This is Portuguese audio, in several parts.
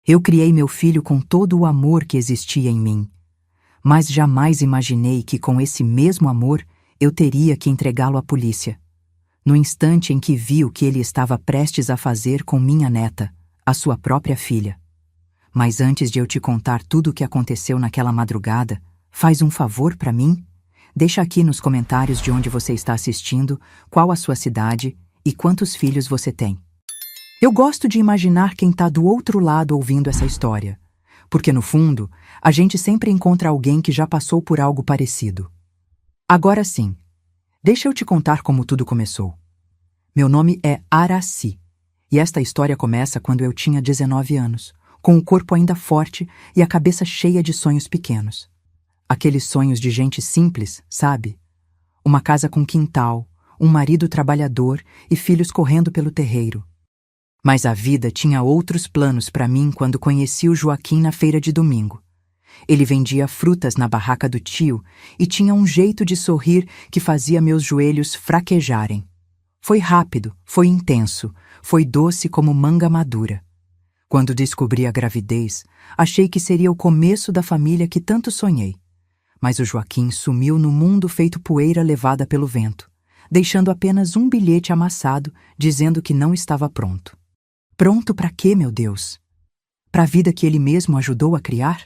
Eu criei meu filho com todo o amor que existia em mim, mas jamais imaginei que com esse mesmo amor eu teria que entregá-lo à polícia. No instante em que vi o que ele estava prestes a fazer com minha neta, a sua própria filha. Mas antes de eu te contar tudo o que aconteceu naquela madrugada, faz um favor para mim? Deixa aqui nos comentários de onde você está assistindo, qual a sua cidade e quantos filhos você tem. Eu gosto de imaginar quem está do outro lado ouvindo essa história, porque no fundo, a gente sempre encontra alguém que já passou por algo parecido. Agora sim, deixa eu te contar como tudo começou. Meu nome é Aracy, e esta história começa quando eu tinha 19 anos, com o corpo ainda forte e a cabeça cheia de sonhos pequenos. Aqueles sonhos de gente simples, sabe? Uma casa com quintal, um marido trabalhador e filhos correndo pelo terreiro. Mas a vida tinha outros planos para mim quando conheci o Joaquim na feira de domingo. Ele vendia frutas na barraca do tio e tinha um jeito de sorrir que fazia meus joelhos fraquejarem. Foi rápido, foi intenso, foi doce como manga madura. Quando descobri a gravidez, achei que seria o começo da família que tanto sonhei. Mas o Joaquim sumiu no mundo feito poeira levada pelo vento, deixando apenas um bilhete amassado dizendo que não estava pronto. Pronto para quê, meu Deus? Para a vida que ele mesmo ajudou a criar?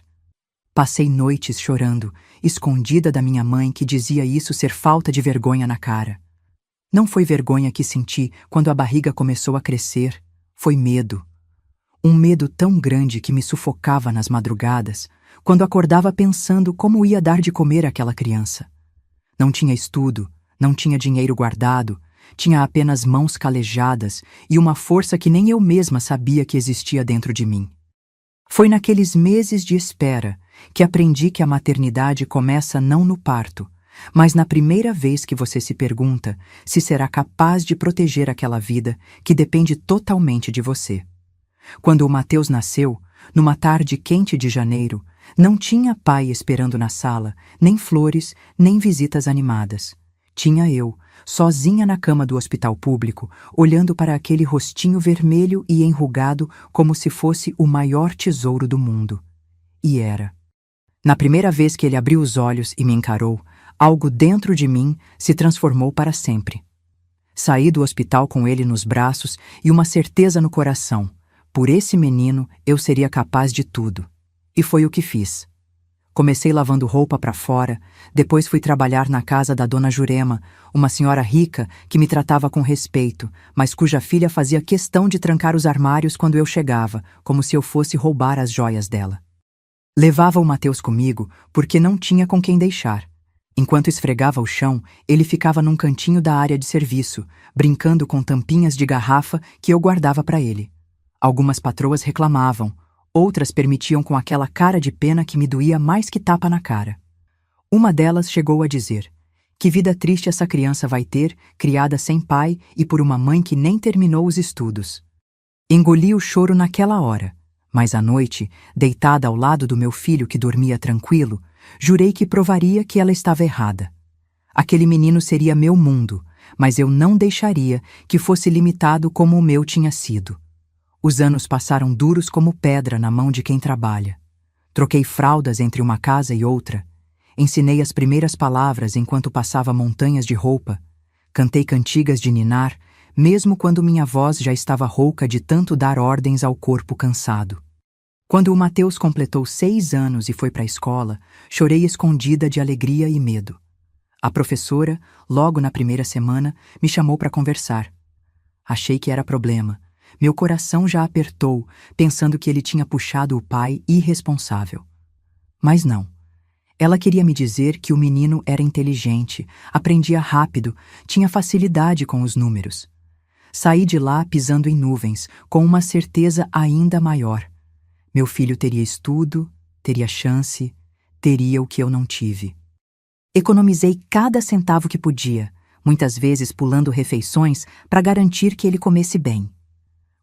Passei noites chorando, escondida da minha mãe que dizia isso ser falta de vergonha na cara. Não foi vergonha que senti quando a barriga começou a crescer, foi medo. Um medo tão grande que me sufocava nas madrugadas, quando acordava pensando como ia dar de comer àquela criança. Não tinha estudo, não tinha dinheiro guardado, tinha apenas mãos calejadas e uma força que nem eu mesma sabia que existia dentro de mim. Foi naqueles meses de espera que aprendi que a maternidade começa não no parto, mas na primeira vez que você se pergunta se será capaz de proteger aquela vida que depende totalmente de você. Quando o Mateus nasceu, numa tarde quente de janeiro, não tinha pai esperando na sala, nem flores, nem visitas animadas. Tinha eu, sozinha na cama do hospital público, olhando para aquele rostinho vermelho e enrugado como se fosse o maior tesouro do mundo. E era. Na primeira vez que ele abriu os olhos e me encarou, algo dentro de mim se transformou para sempre. Saí do hospital com ele nos braços e uma certeza no coração. Por esse menino, eu seria capaz de tudo. E foi o que fiz. Comecei lavando roupa para fora, depois fui trabalhar na casa da dona Jurema, uma senhora rica que me tratava com respeito, mas cuja filha fazia questão de trancar os armários quando eu chegava, como se eu fosse roubar as joias dela. Levava o Mateus comigo porque não tinha com quem deixar. Enquanto esfregava o chão, ele ficava num cantinho da área de serviço, brincando com tampinhas de garrafa que eu guardava para ele. Algumas patroas reclamavam, outras permitiam com aquela cara de pena que me doía mais que tapa na cara. Uma delas chegou a dizer: que vida triste essa criança vai ter, criada sem pai e por uma mãe que nem terminou os estudos. Engoli o choro naquela hora, mas à noite, deitada ao lado do meu filho que dormia tranquilo, jurei que provaria que ela estava errada. Aquele menino seria meu mundo, mas eu não deixaria que fosse limitado como o meu tinha sido. Os anos passaram duros como pedra na mão de quem trabalha. Troquei fraldas entre uma casa e outra. Ensinei as primeiras palavras enquanto passava montanhas de roupa. Cantei cantigas de ninar, mesmo quando minha voz já estava rouca de tanto dar ordens ao corpo cansado. Quando o Mateus completou 6 anos e foi para a escola, chorei escondida de alegria e medo. A professora, logo na primeira semana, me chamou para conversar. Achei que era problema. Meu coração já apertou, pensando que ele tinha puxado o pai irresponsável. Mas não. Ela queria me dizer que o menino era inteligente, aprendia rápido, tinha facilidade com os números. Saí de lá pisando em nuvens, com uma certeza ainda maior. Meu filho teria estudo, teria chance, teria o que eu não tive. Economizei cada centavo que podia, muitas vezes pulando refeições para garantir que ele comesse bem.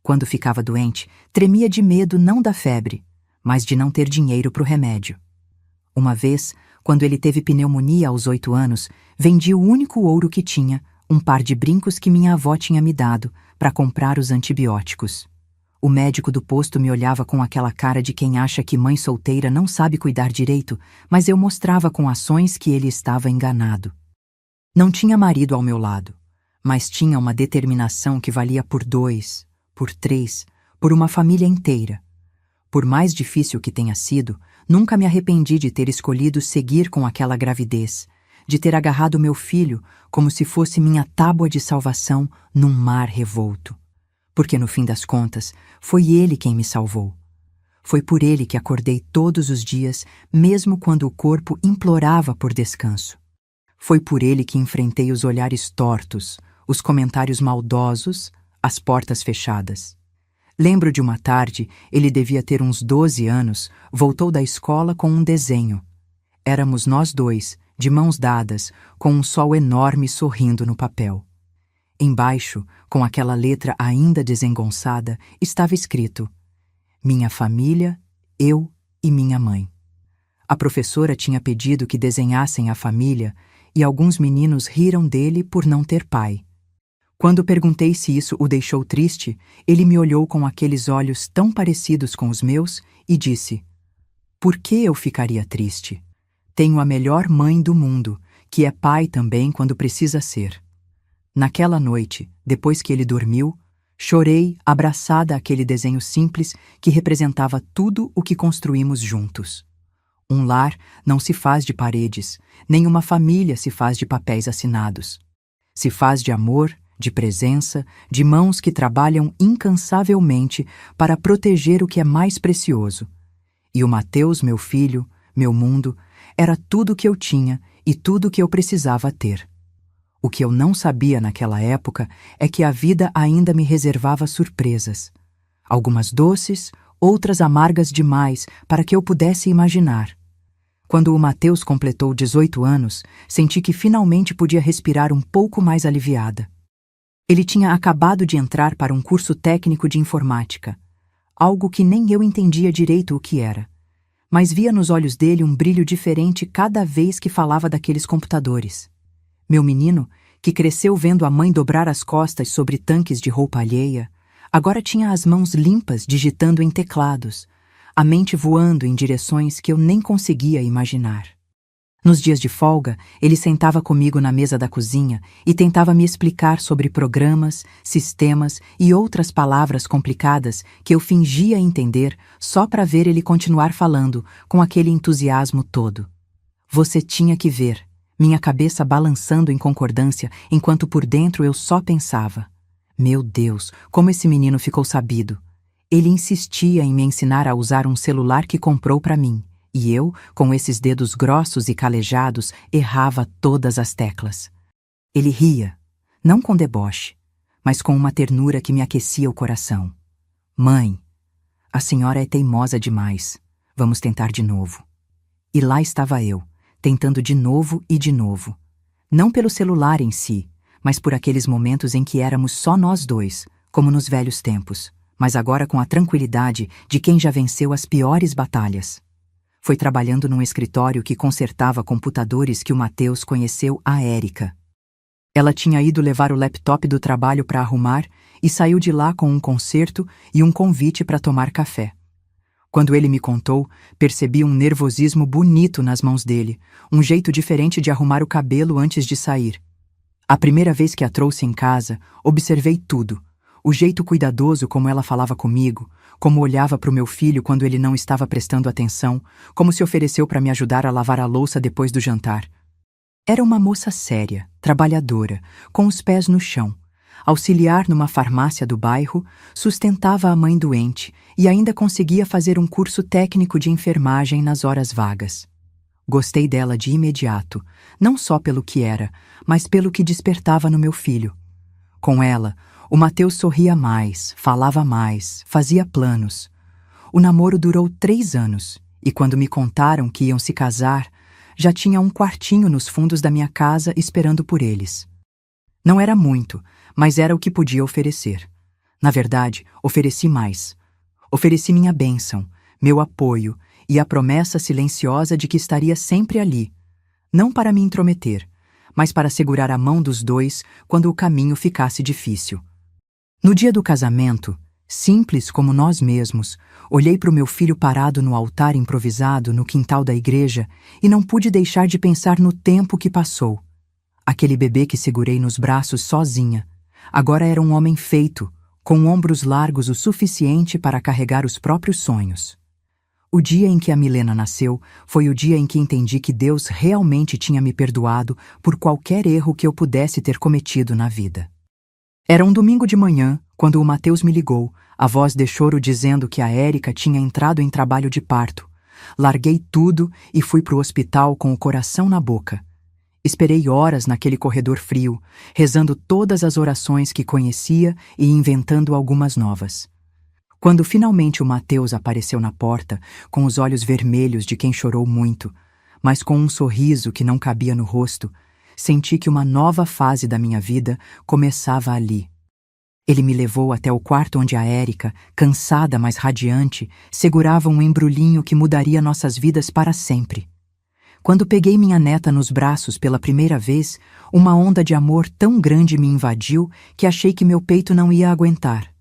Quando ficava doente, tremia de medo não da febre, mas de não ter dinheiro para o remédio. Uma vez, quando ele teve pneumonia aos 8 anos, vendi o único ouro que tinha, um par de brincos que minha avó tinha me dado, para comprar os antibióticos. O médico do posto me olhava com aquela cara de quem acha que mãe solteira não sabe cuidar direito, mas eu mostrava com ações que ele estava enganado. Não tinha marido ao meu lado, mas tinha uma determinação que valia por 2, por 3, por uma família inteira. Por mais difícil que tenha sido, nunca me arrependi de ter escolhido seguir com aquela gravidez, de ter agarrado meu filho como se fosse minha tábua de salvação num mar revolto. Porque no fim das contas, foi ele quem me salvou. Foi por ele que acordei todos os dias, mesmo quando o corpo implorava por descanso. Foi por ele que enfrentei os olhares tortos, os comentários maldosos, as portas fechadas. Lembro de uma tarde, ele devia ter uns 12 anos, voltou da escola com um desenho. Éramos nós dois, de mãos dadas, com um sol enorme sorrindo no papel. Embaixo, com aquela letra ainda desengonçada, estava escrito: Minha família, eu e minha mãe. A professora tinha pedido que desenhassem a família e alguns meninos riram dele por não ter pai. Quando perguntei se isso o deixou triste, ele me olhou com aqueles olhos tão parecidos com os meus e disse: Por que eu ficaria triste? Tenho a melhor mãe do mundo, que é pai também quando precisa ser. Naquela noite, depois que ele dormiu, chorei abraçada àquele desenho simples que representava tudo o que construímos juntos. Um lar não se faz de paredes, nem uma família se faz de papéis assinados. Se faz de amor, de presença, de mãos que trabalham incansavelmente para proteger o que é mais precioso. E o Mateus, meu filho, meu mundo, era tudo o que eu tinha e tudo o que eu precisava ter. O que eu não sabia naquela época é que a vida ainda me reservava surpresas. Algumas doces, outras amargas demais para que eu pudesse imaginar. Quando o Mateus completou 18 anos, senti que finalmente podia respirar um pouco mais aliviada. Ele tinha acabado de entrar para um curso técnico de informática, algo que nem eu entendia direito o que era. Mas via nos olhos dele um brilho diferente cada vez que falava daqueles computadores. Meu menino, que cresceu vendo a mãe dobrar as costas sobre tanques de roupa alheia, agora tinha as mãos limpas digitando em teclados, a mente voando em direções que eu nem conseguia imaginar. Nos dias de folga, ele sentava comigo na mesa da cozinha e tentava me explicar sobre programas, sistemas e outras palavras complicadas que eu fingia entender só para ver ele continuar falando com aquele entusiasmo todo. Você tinha que ver, minha cabeça balançando em concordância enquanto por dentro eu só pensava: meu Deus, como esse menino ficou sabido. Ele insistia em me ensinar a usar um celular que comprou para mim. E eu, com esses dedos grossos e calejados, errava todas as teclas. Ele ria, não com deboche, mas com uma ternura que me aquecia o coração. Mãe, a senhora é teimosa demais. Vamos tentar de novo. E lá estava eu, tentando de novo e de novo. Não pelo celular em si, mas por aqueles momentos em que éramos só nós dois, como nos velhos tempos, mas agora com a tranquilidade de quem já venceu as piores batalhas. Foi trabalhando num escritório que consertava computadores que o Mateus conheceu a Érica. Ela tinha ido levar o laptop do trabalho para arrumar e saiu de lá com um concerto e um convite para tomar café. Quando ele me contou, percebi um nervosismo bonito nas mãos dele, um jeito diferente de arrumar o cabelo antes de sair. A primeira vez que a trouxe em casa, observei tudo. O jeito cuidadoso como ela falava comigo, como olhava para o meu filho quando ele não estava prestando atenção, como se ofereceu para me ajudar a lavar a louça depois do jantar. Era uma moça séria, trabalhadora, com os pés no chão. Auxiliar numa farmácia do bairro, sustentava a mãe doente e ainda conseguia fazer um curso técnico de enfermagem nas horas vagas. Gostei dela de imediato, não só pelo que era, mas pelo que despertava no meu filho. Com ela, o Mateus sorria mais, falava mais, fazia planos. O namoro durou 3 anos, e quando me contaram que iam se casar, já tinha um quartinho nos fundos da minha casa esperando por eles. Não era muito, mas era o que podia oferecer. Na verdade, ofereci mais. Ofereci minha bênção, meu apoio e a promessa silenciosa de que estaria sempre ali, não para me intrometer, mas para segurar a mão dos dois quando o caminho ficasse difícil. No dia do casamento, Simples como nós mesmos, olhei para o meu filho parado no altar improvisado no quintal da igreja e não pude deixar de pensar no tempo que passou. Aquele bebê que segurei nos braços sozinha, agora era um homem feito, com ombros largos o suficiente para carregar os próprios sonhos. O dia em que a Milena nasceu foi o dia em que entendi que Deus realmente tinha me perdoado por qualquer erro que eu pudesse ter cometido na vida. Era um domingo de manhã, quando o Mateus me ligou, a voz de choro dizendo que a Érica tinha entrado em trabalho de parto. Larguei tudo e fui para o hospital com o coração na boca. Esperei horas naquele corredor frio, rezando todas as orações que conhecia e inventando algumas novas. Quando finalmente o Mateus apareceu na porta, com os olhos vermelhos de quem chorou muito, mas com um sorriso que não cabia no rosto, senti que uma nova fase da minha vida começava ali. Ele me levou até o quarto onde a Érica, cansada mas radiante, segurava um embrulhinho que mudaria nossas vidas para sempre. Quando peguei minha neta nos braços pela primeira vez, uma onda de amor tão grande me invadiu que achei que meu peito não ia aguentar.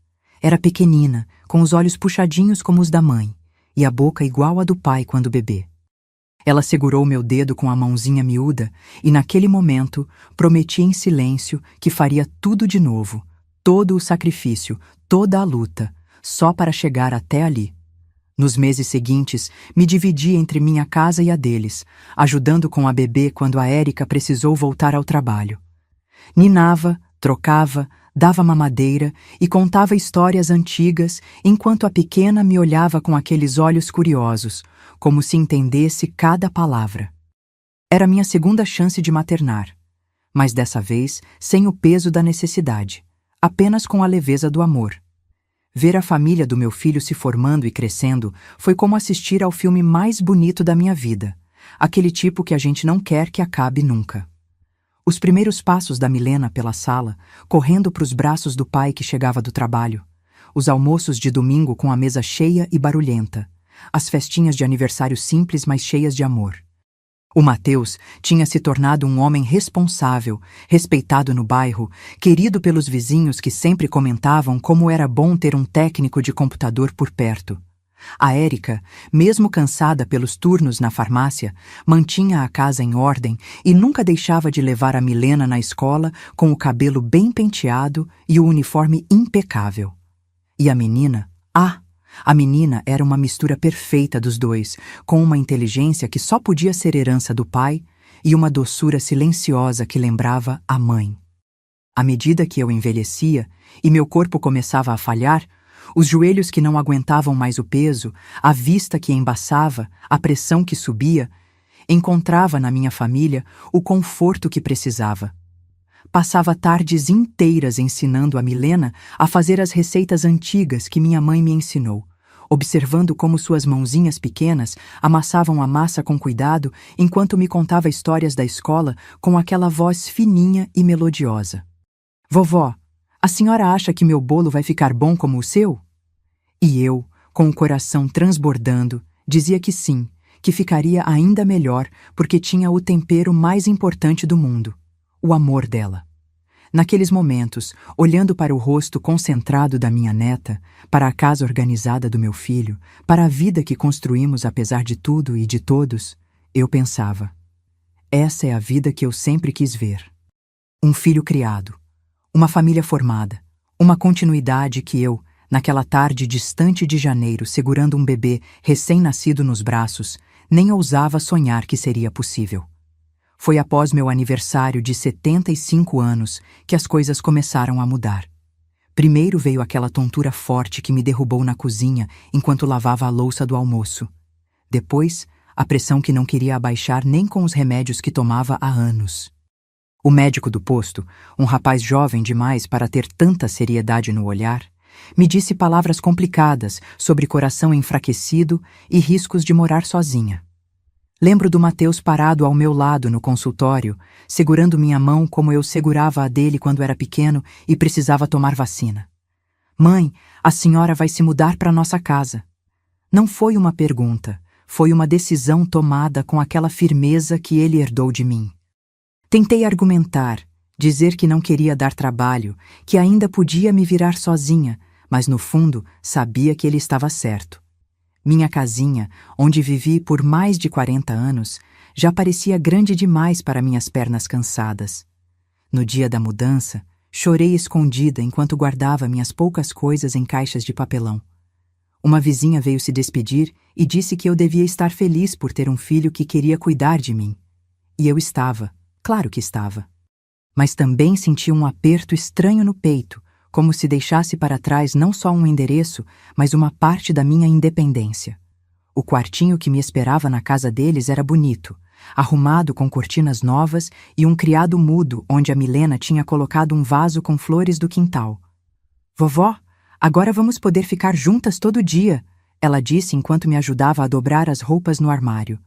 Era pequenina, com os olhos puxadinhos como os da mãe, e a boca igual a do pai quando bebê. Ela segurou meu dedo com a mãozinha miúda e, naquele momento, prometi em silêncio que faria tudo de novo, todo o sacrifício, toda a luta, só para chegar até ali. Nos meses seguintes, me dividi entre minha casa e a deles, ajudando com a bebê quando a Érica precisou voltar ao trabalho. Ninava, trocava, dava mamadeira e contava histórias antigas enquanto a pequena me olhava com aqueles olhos curiosos, como se entendesse cada palavra. Era minha segunda chance de maternar, mas dessa vez sem o peso da necessidade, apenas com a leveza do amor. Ver a família do meu filho se formando e crescendo foi como assistir ao filme mais bonito da minha vida, aquele tipo que a gente não quer que acabe nunca. Os primeiros passos da Milena pela sala, correndo para os braços do pai que chegava do trabalho, os almoços de domingo com a mesa cheia e barulhenta, as festinhas de aniversário simples mas cheias de amor. O Mateus tinha se tornado um homem responsável, respeitado no bairro, querido pelos vizinhos que sempre comentavam como era bom ter um técnico de computador por perto. A Érica, mesmo cansada pelos turnos na farmácia, mantinha a casa em ordem e nunca deixava de levar a Milena na escola com o cabelo bem penteado e o uniforme impecável. E a menina? A menina era uma mistura perfeita dos dois, com uma inteligência que só podia ser herança do pai e uma doçura silenciosa que lembrava a mãe. À medida que eu envelhecia e meu corpo começava a falhar, os joelhos que não aguentavam mais o peso, a vista que embaçava, a pressão que subia, encontrava na minha família o conforto que precisava. Passava tardes inteiras ensinando a Milena a fazer as receitas antigas que minha mãe me ensinou, observando como suas mãozinhas pequenas amassavam a massa com cuidado enquanto me contava histórias da escola com aquela voz fininha e melodiosa. Vovó, a senhora acha que meu bolo vai ficar bom como o seu? E eu, com o coração transbordando, dizia que sim, que ficaria ainda melhor porque tinha o tempero mais importante do mundo, o amor dela. Naqueles momentos, olhando para o rosto concentrado da minha neta, para a casa organizada do meu filho, para a vida que construímos apesar de tudo e de todos, eu pensava: essa é a vida que eu sempre quis ver. Um filho criado, uma família formada, uma continuidade que eu, naquela tarde distante de janeiro, segurando um bebê recém-nascido nos braços, nem ousava sonhar que seria possível. Foi após meu aniversário de 75 anos que as coisas começaram a mudar. Primeiro veio aquela tontura forte que me derrubou na cozinha enquanto lavava a louça do almoço. Depois, a pressão que não queria abaixar nem com os remédios que tomava há anos. O médico do posto, um rapaz jovem demais para ter tanta seriedade no olhar, me disse palavras complicadas sobre coração enfraquecido e riscos de morar sozinha. Lembro do Mateus parado ao meu lado no consultório, segurando minha mão como eu segurava a dele quando era pequeno e precisava tomar vacina. Mãe, a senhora vai se mudar para nossa casa. Não foi uma pergunta, foi uma decisão tomada com aquela firmeza que ele herdou de mim. Tentei argumentar, dizer que não queria dar trabalho, que ainda podia me virar sozinha, mas no fundo sabia que ele estava certo. Minha casinha, onde vivi por mais de 40 anos, já parecia grande demais para minhas pernas cansadas. No dia da mudança, chorei escondida enquanto guardava minhas poucas coisas em caixas de papelão. Uma vizinha veio se despedir e disse que eu devia estar feliz por ter um filho que queria cuidar de mim. E eu estava, claro que estava. Mas também senti um aperto estranho no peito, como se deixasse para trás não só um endereço, mas uma parte da minha independência. O quartinho que me esperava na casa deles era bonito, arrumado com cortinas novas e um criado mudo onde a Milena tinha colocado um vaso com flores do quintal. "Vovó, agora vamos poder ficar juntas todo dia", ela disse enquanto me ajudava a dobrar as roupas no armário.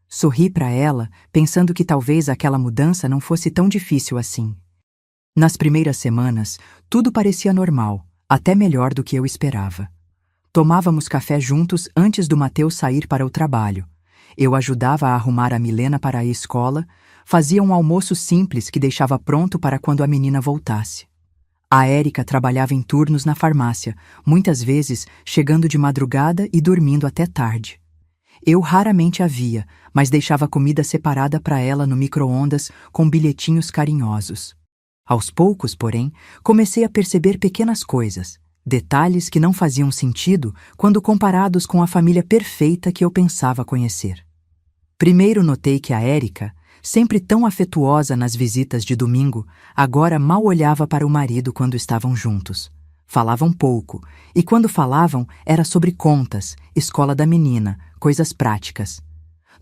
Sorri para ela, pensando que talvez aquela mudança não fosse tão difícil assim. Nas primeiras semanas, tudo parecia normal, até melhor do que eu esperava. Tomávamos café juntos antes do Mateus sair para o trabalho. Eu ajudava a arrumar a Milena para a escola, fazia um almoço simples que deixava pronto para quando a menina voltasse. A Érica trabalhava em turnos na farmácia, muitas vezes chegando de madrugada e dormindo até tarde. Eu raramente a via, mas deixava comida separada para ela no micro-ondas com bilhetinhos carinhosos. Aos poucos, porém, comecei a perceber pequenas coisas, detalhes que não faziam sentido quando comparados com a família perfeita que eu pensava conhecer. Primeiro notei que a Érica, sempre tão afetuosa nas visitas de domingo, agora mal olhava para o marido quando estavam juntos. Falavam pouco, e quando falavam era sobre contas, escola da menina, coisas práticas.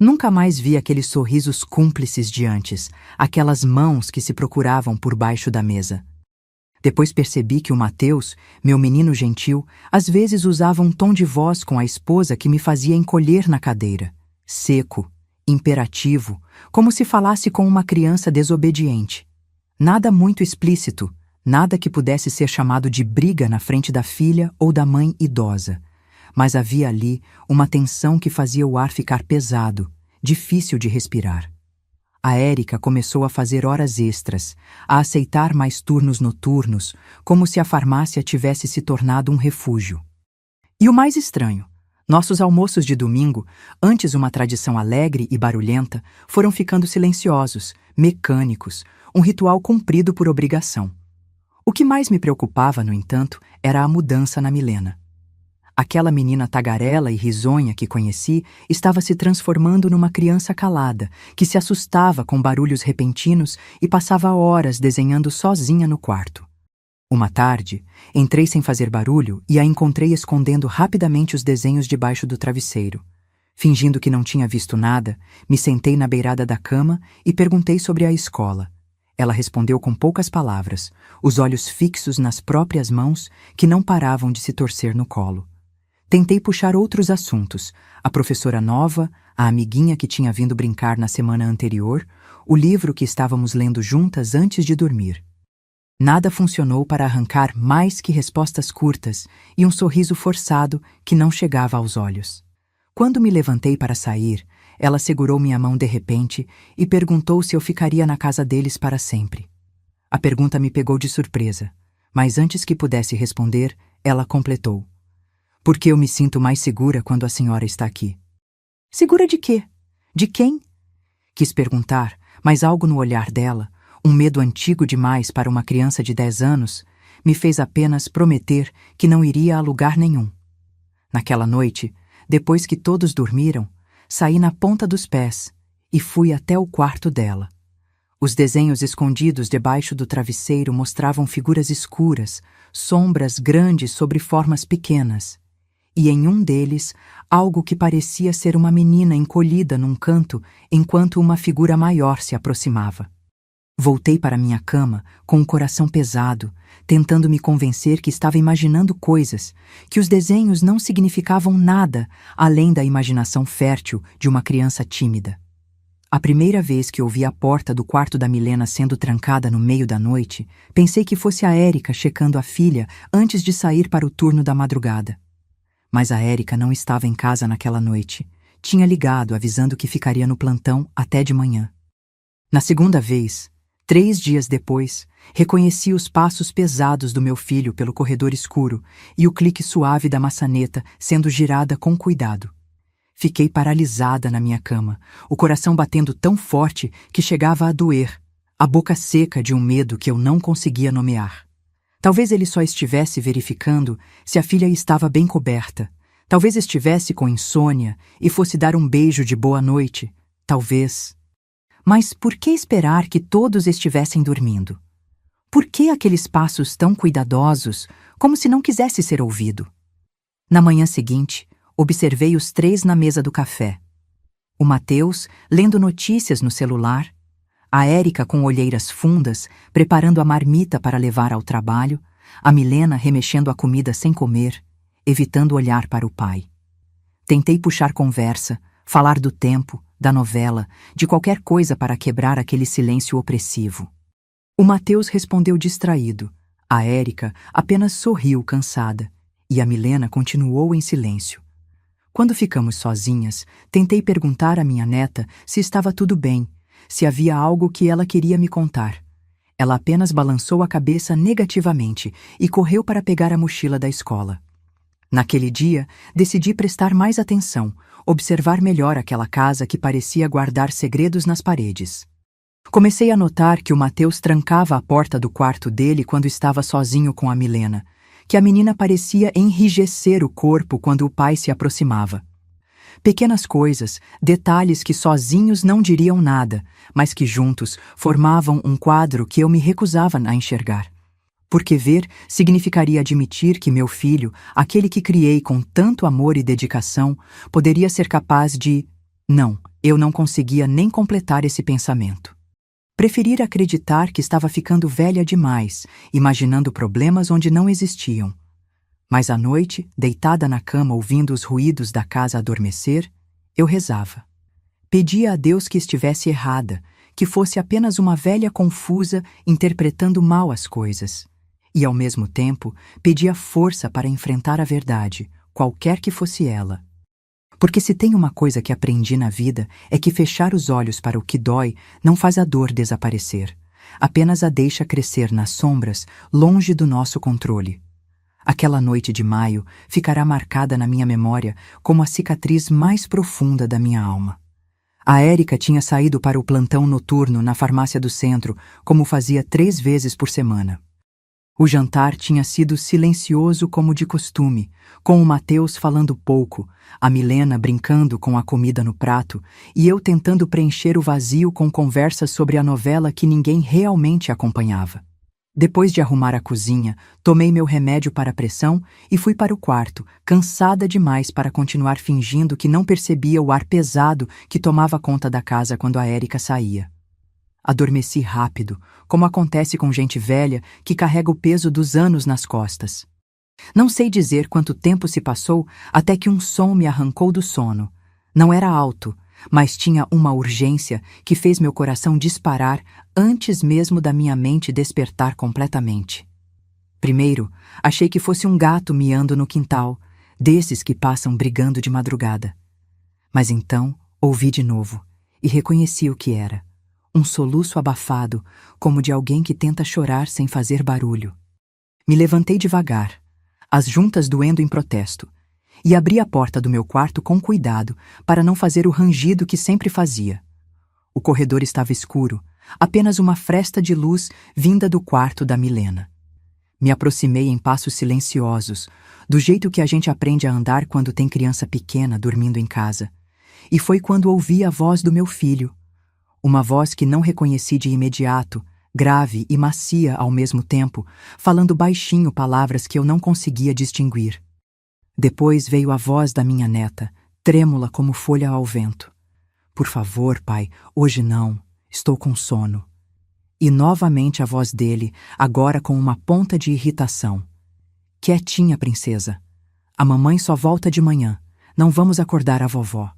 Nunca mais vi aqueles sorrisos cúmplices de antes, aquelas mãos que se procuravam por baixo da mesa. Depois percebi que o Mateus, meu menino gentil, às vezes usava um tom de voz com a esposa que me fazia encolher na cadeira. Seco, imperativo, como se falasse com uma criança desobediente. Nada muito explícito, nada que pudesse ser chamado de briga na frente da filha ou da mãe idosa. Mas havia ali uma tensão que fazia o ar ficar pesado, difícil de respirar. A Érica começou a fazer horas extras, a aceitar mais turnos noturnos, como se a farmácia tivesse se tornado um refúgio. E o mais estranho, nossos almoços de domingo, antes uma tradição alegre e barulhenta, foram ficando silenciosos, mecânicos, um ritual cumprido por obrigação. O que mais me preocupava, no entanto, era a mudança na Milena. Aquela menina tagarela e risonha que conheci estava se transformando numa criança calada, que se assustava com barulhos repentinos e passava horas desenhando sozinha no quarto. Uma tarde, entrei sem fazer barulho e a encontrei escondendo rapidamente os desenhos debaixo do travesseiro. Fingindo que não tinha visto nada, me sentei na beirada da cama e perguntei sobre a escola. Ela respondeu com poucas palavras, os olhos fixos nas próprias mãos que não paravam de se torcer no colo. Tentei puxar outros assuntos, a professora nova, a amiguinha que tinha vindo brincar na semana anterior, o livro que estávamos lendo juntas antes de dormir. Nada funcionou para arrancar mais que respostas curtas e um sorriso forçado que não chegava aos olhos. Quando me levantei para sair, ela segurou minha mão de repente e perguntou se eu ficaria na casa deles para sempre. A pergunta me pegou de surpresa, mas antes que pudesse responder, ela completou. "Porque eu me sinto mais segura quando a senhora está aqui." "Segura de quê? De quem?" Quis perguntar, mas algo no olhar dela, um medo antigo demais para uma criança de 10 anos, me fez apenas prometer que não iria a lugar nenhum. Naquela noite, depois que todos dormiram, saí na ponta dos pés e fui até o quarto dela. Os desenhos escondidos debaixo do travesseiro mostravam figuras escuras, sombras grandes sobre formas pequenas. E em um deles, algo que parecia ser uma menina encolhida num canto enquanto uma figura maior se aproximava. Voltei para minha cama com o coração pesado, tentando me convencer que estava imaginando coisas, que os desenhos não significavam nada além da imaginação fértil de uma criança tímida. A primeira vez que ouvi a porta do quarto da Milena sendo trancada no meio da noite, pensei que fosse a Érica checando a filha antes de sair para o turno da madrugada. Mas a Érica não estava em casa naquela noite. Tinha ligado avisando que ficaria no plantão até de manhã. Na segunda vez, 3 dias depois, reconheci os passos pesados do meu filho pelo corredor escuro e o clique suave da maçaneta sendo girada com cuidado. Fiquei paralisada na minha cama, o coração batendo tão forte que chegava a doer, a boca seca de um medo que eu não conseguia nomear. Talvez ele só estivesse verificando se a filha estava bem coberta. Talvez estivesse com insônia e fosse dar um beijo de boa noite. Talvez. Mas por que esperar que todos estivessem dormindo? Por que aqueles passos tão cuidadosos, como se não quisesse ser ouvido? Na manhã seguinte, observei os 3 na mesa do café. O Mateus, lendo notícias no celular, a Érica com olheiras fundas, preparando a marmita para levar ao trabalho, a Milena remexendo a comida sem comer, evitando olhar para o pai. Tentei puxar conversa, falar do tempo, da novela, de qualquer coisa para quebrar aquele silêncio opressivo. O Mateus respondeu distraído, a Érica apenas sorriu cansada, e a Milena continuou em silêncio. Quando ficamos sozinhas, tentei perguntar à minha neta se estava tudo bem, se havia algo que ela queria me contar. Ela apenas balançou a cabeça negativamente e correu para pegar a mochila da escola. Naquele dia, decidi prestar mais atenção, observar melhor aquela casa que parecia guardar segredos nas paredes. Comecei a notar que o Mateus trancava a porta do quarto dele quando estava sozinho com a Milena, que a menina parecia enrijecer o corpo quando o pai se aproximava. Pequenas coisas, detalhes que sozinhos não diriam nada, mas que juntos formavam um quadro que eu me recusava a enxergar. Porque ver significaria admitir que meu filho, aquele que criei com tanto amor e dedicação, poderia ser capaz de... Não, eu não conseguia nem completar esse pensamento. Preferir acreditar que estava ficando velha demais, imaginando problemas onde não existiam. Mas à noite, deitada na cama ouvindo os ruídos da casa adormecer, eu rezava. Pedia a Deus que estivesse errada, que fosse apenas uma velha confusa interpretando mal as coisas. E, ao mesmo tempo, pedia força para enfrentar a verdade, qualquer que fosse ela. Porque se tem uma coisa que aprendi na vida é que fechar os olhos para o que dói não faz a dor desaparecer, apenas a deixa crescer nas sombras, longe do nosso controle. Aquela noite de maio ficará marcada na minha memória como a cicatriz mais profunda da minha alma. A Érica tinha saído para o plantão noturno na farmácia do centro, como fazia 3 vezes por semana. O jantar tinha sido silencioso como de costume, com o Mateus falando pouco, a Milena brincando com a comida no prato e eu tentando preencher o vazio com conversas sobre a novela que ninguém realmente acompanhava. Depois de arrumar a cozinha, tomei meu remédio para a pressão e fui para o quarto, cansada demais para continuar fingindo que não percebia o ar pesado que tomava conta da casa quando a Érica saía. Adormeci rápido, como acontece com gente velha que carrega o peso dos anos nas costas. Não sei dizer quanto tempo se passou até que um som me arrancou do sono. Não era alto, mas tinha uma urgência que fez meu coração disparar antes mesmo da minha mente despertar completamente. Primeiro, achei que fosse um gato miando no quintal, desses que passam brigando de madrugada. Mas então, ouvi de novo e reconheci o que era. Um soluço abafado, como de alguém que tenta chorar sem fazer barulho. Me levantei devagar, as juntas doendo em protesto, e abri a porta do meu quarto com cuidado para não fazer o rangido que sempre fazia. O corredor estava escuro, apenas uma fresta de luz vinda do quarto da Milena. Me aproximei em passos silenciosos, do jeito que a gente aprende a andar quando tem criança pequena dormindo em casa. E foi quando ouvi a voz do meu filho. Uma voz que não reconheci de imediato, grave e macia ao mesmo tempo, falando baixinho palavras que eu não conseguia distinguir. Depois veio a voz da minha neta, trêmula como folha ao vento. Por favor, pai, hoje não, estou com sono. E novamente a voz dele, agora com uma ponta de irritação. Quietinha, princesa. A mamãe só volta de manhã, não vamos acordar a vovó.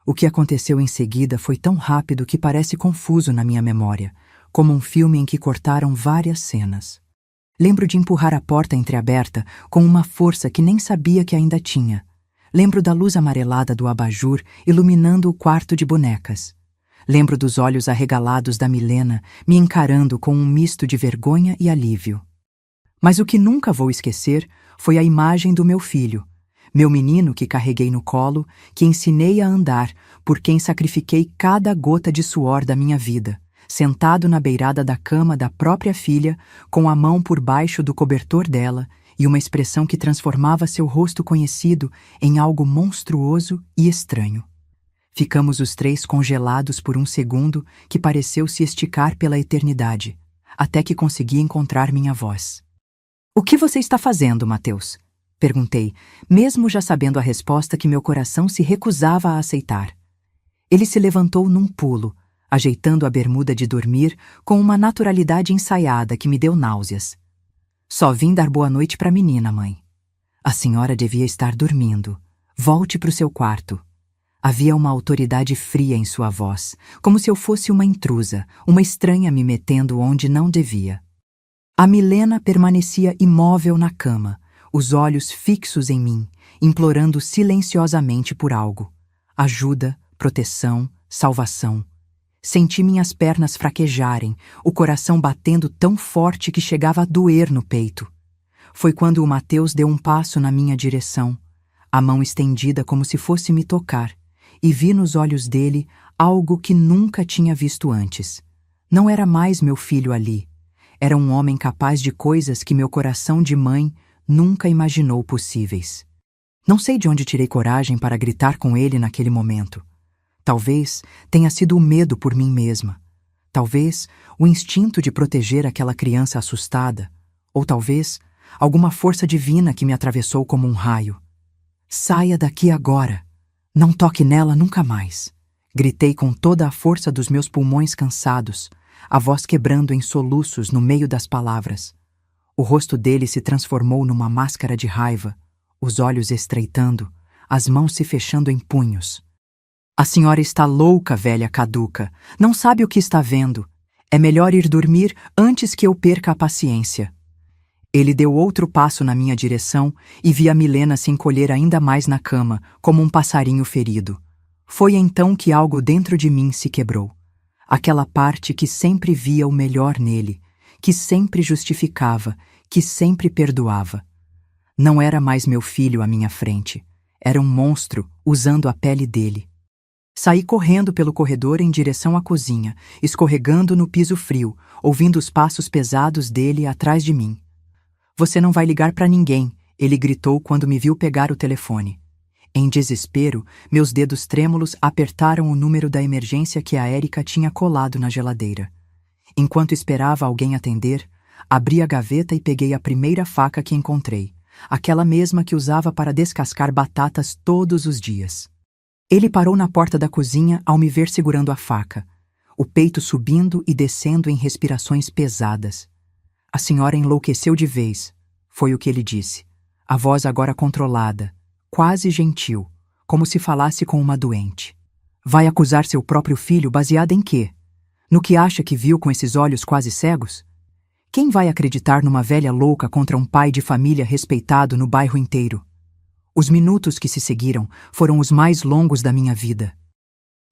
O que aconteceu em seguida foi tão rápido que parece confuso na minha memória, como um filme em que cortaram várias cenas. Lembro de empurrar a porta entreaberta com uma força que nem sabia que ainda tinha. Lembro da luz amarelada do abajur iluminando o quarto de bonecas. Lembro dos olhos arregalados da Milena me encarando com um misto de vergonha e alívio. Mas o que nunca vou esquecer foi a imagem do meu filho, meu menino que carreguei no colo, que ensinei a andar, por quem sacrifiquei cada gota de suor da minha vida, sentado na beirada da cama da própria filha, com a mão por baixo do cobertor dela e uma expressão que transformava seu rosto conhecido em algo monstruoso e estranho. Ficamos os três congelados por um segundo que pareceu se esticar pela eternidade, até que consegui encontrar minha voz. "O que você está fazendo, Mateus?" Perguntei, mesmo já sabendo a resposta que meu coração se recusava a aceitar. Ele se levantou num pulo, ajeitando a bermuda de dormir com uma naturalidade ensaiada que me deu náuseas. "Só vim dar boa noite para a menina, mãe. A senhora devia estar dormindo. Volte para o seu quarto." Havia uma autoridade fria em sua voz, como se eu fosse uma intrusa, uma estranha me metendo onde não devia. A Milena permanecia imóvel na cama, os olhos fixos em mim, implorando silenciosamente por algo. Ajuda, proteção, salvação. Senti minhas pernas fraquejarem, o coração batendo tão forte que chegava a doer no peito. Foi quando o Mateus deu um passo na minha direção, a mão estendida como se fosse me tocar, e vi nos olhos dele algo que nunca tinha visto antes. Não era mais meu filho ali. Era um homem capaz de coisas que meu coração de mãe nunca imaginou possíveis. Não sei de onde tirei coragem para gritar com ele naquele momento. Talvez tenha sido o medo por mim mesma. Talvez o instinto de proteger aquela criança assustada. Ou talvez alguma força divina que me atravessou como um raio. "Saia daqui agora! Não toque nela nunca mais!" Gritei com toda a força dos meus pulmões cansados, a voz quebrando em soluços no meio das palavras. O rosto dele se transformou numa máscara de raiva, os olhos estreitando, as mãos se fechando em punhos. "A senhora está louca, velha caduca. Não sabe o que está vendo. É melhor ir dormir antes que eu perca a paciência." Ele deu outro passo na minha direção e vi a Milena se encolher ainda mais na cama, como um passarinho ferido. Foi então que algo dentro de mim se quebrou. Aquela parte que sempre via o melhor nele, que sempre justificava, que sempre perdoava. Não era mais meu filho à minha frente. Era um monstro usando a pele dele. Saí correndo pelo corredor em direção à cozinha, escorregando no piso frio, ouvindo os passos pesados dele atrás de mim. "Você não vai ligar para ninguém", ele gritou quando me viu pegar o telefone. Em desespero, meus dedos trêmulos apertaram o número da emergência que a Érica tinha colado na geladeira. Enquanto esperava alguém atender, abri a gaveta e peguei a primeira faca que encontrei, aquela mesma que usava para descascar batatas todos os dias. Ele parou na porta da cozinha ao me ver segurando a faca, o peito subindo e descendo em respirações pesadas. "A senhora enlouqueceu de vez", foi o que ele disse, a voz agora controlada, quase gentil, como se falasse com uma doente. "Vai acusar seu próprio filho baseada em quê? No que acha que viu com esses olhos quase cegos? Quem vai acreditar numa velha louca contra um pai de família respeitado no bairro inteiro?" Os minutos que se seguiram foram os mais longos da minha vida.